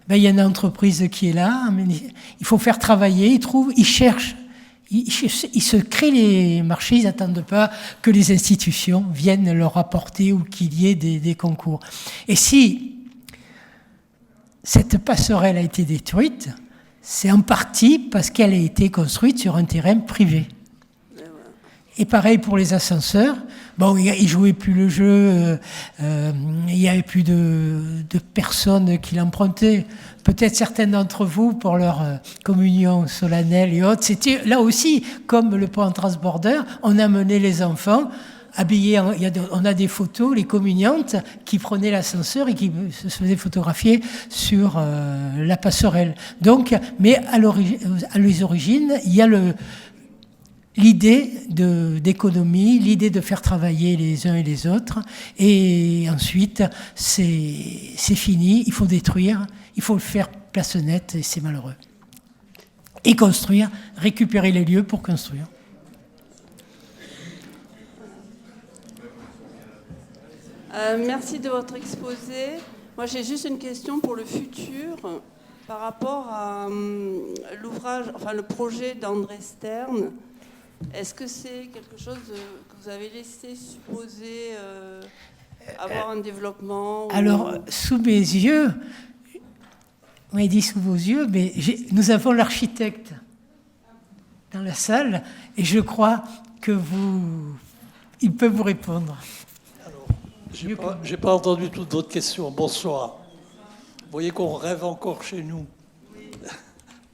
il y a une entreprise qui est là, il faut faire travailler, ils cherchent, ils se créent les marchés, ils n'attendent pas que les institutions viennent leur apporter ou qu'il y ait des concours. Et si cette passerelle a été détruite, c'est en partie parce qu'elle a été construite sur un terrain privé. Et pareil pour les ascenseurs. Bon, ils jouaient plus le jeu, il y avait plus de personnes qui l'empruntaient. Peut-être certains d'entre vous, pour leur communion solennelle et autres, c'était là aussi, comme le pont transborder, on amenait les enfants habillées, on a des photos, les communiantes, qui prenaient l'ascenseur et qui se faisaient photographier sur la passerelle. Donc, mais à les origines, il y a l'idée d'économie, l'idée de faire travailler les uns et les autres, et ensuite, c'est fini, il faut détruire, il faut le faire place nette, et c'est malheureux. Et construire, récupérer les lieux pour construire. Merci de votre exposé. Moi, j'ai juste une question pour le futur par rapport à l'ouvrage, enfin le projet d'André Stern. Est-ce que c'est quelque chose que vous avez laissé supposer avoir un développement Alors, sous mes yeux, on m'a dit sous vos yeux, mais nous avons l'architecte dans la salle et je crois que il peut vous répondre. Alors, j'ai pas entendu toute votre question. Bonsoir. Vous voyez qu'on rêve encore chez nous. Oui.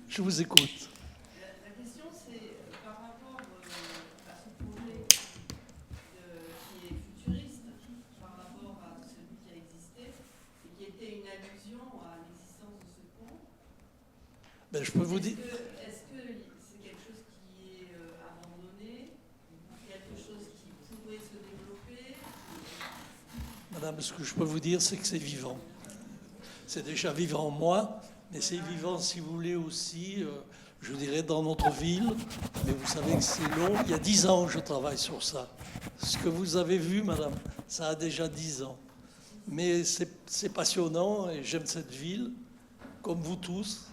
Je vous écoute. La question, c'est par rapport à ce projet qui est futuriste, par rapport à celui qui a existé, et qui était une allusion à l'existence de ce pont. Ben, je peux vous dire. Est-ce que c'est quelque chose qui est abandonné, quelque chose qui pourrait se développer? Madame, ce que je peux vous dire, c'est que c'est vivant. C'est déjà vivant en moi, mais c'est vivant, si vous voulez, aussi, je dirais, dans notre ville. Mais vous savez que c'est long. Il y a 10 ans que je travaille sur ça. Ce que vous avez vu, madame, ça a déjà 10 ans. Mais c'est passionnant et j'aime cette ville, comme vous tous.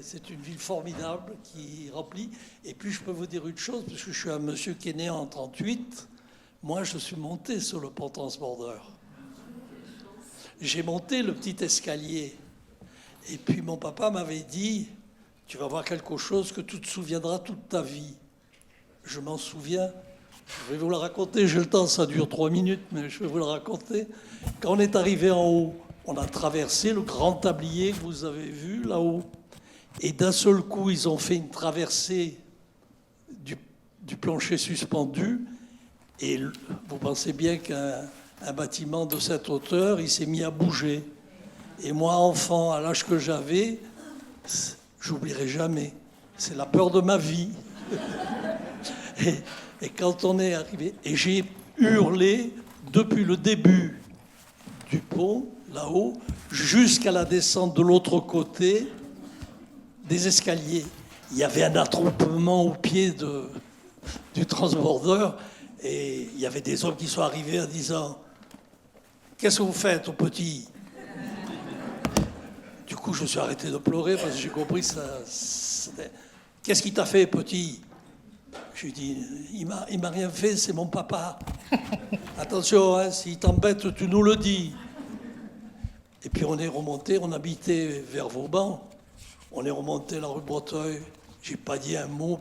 C'est une ville formidable qui remplit. Et puis, je peux vous dire une chose, parce que je suis un monsieur qui est né en 1938. Moi, je suis monté sur le pont transbordeur. J'ai monté le petit escalier. Et puis, mon papa m'avait dit, tu vas voir quelque chose que tu te souviendras toute ta vie. Je m'en souviens. Je vais vous le raconter. J'ai le temps, ça dure 3 minutes, mais je vais vous le raconter. Quand on est arrivé en haut, on a traversé le grand tablier que vous avez vu là-haut. Et d'un seul coup, ils ont fait une traversée du plancher suspendu. Et vous pensez bien qu'un bâtiment de cette hauteur, il s'est mis à bouger. Et moi, enfant, à l'âge que j'avais, j'oublierai jamais. C'est la peur de ma vie. Et quand on est arrivé, et j'ai hurlé depuis le début du pont, là-haut, jusqu'à la descente de l'autre côté des escaliers. Il y avait un attroupement au pied du transbordeur. Et il y avait des hommes qui sont arrivés en disant « Qu'est-ce que vous faites au petit ?» Du coup, je me suis arrêté de pleurer parce que j'ai compris ça. Qu'est-ce qu'il t'a fait, petit? Je lui ai dit « Il m'a rien fait, c'est mon papa. Attention, hein, s'il t'embête, tu nous le dis. » Et puis on est remonté, on habitait vers Vauban. On est remonté la rue Breteuil. J'ai pas dit un mot.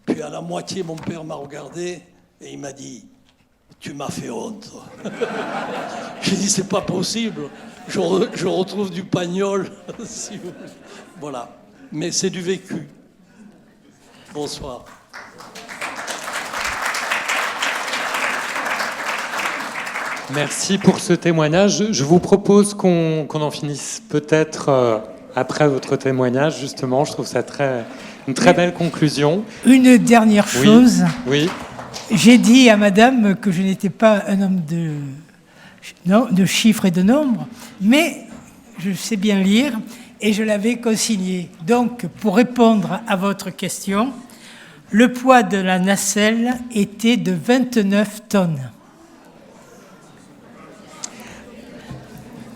Puis à la moitié, mon père m'a regardé. Et il m'a dit, tu m'as fait honte. J'ai dit, c'est pas possible. Je retrouve du pagnol. Si vous voulez. Voilà. Mais c'est du vécu. Bonsoir. Merci pour ce témoignage. Je vous propose qu'on en finisse peut-être après votre témoignage, justement. Je trouve ça une très belle conclusion. Une dernière chose. Oui. J'ai dit à madame que je n'étais pas un homme de chiffres et de nombres, mais je sais bien lire et je l'avais consigné. Donc, pour répondre à votre question, le poids de la nacelle était de 29 tonnes.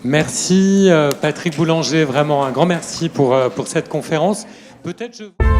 Merci Patrick Boulanger, vraiment un grand merci pour cette conférence. Peut-être je...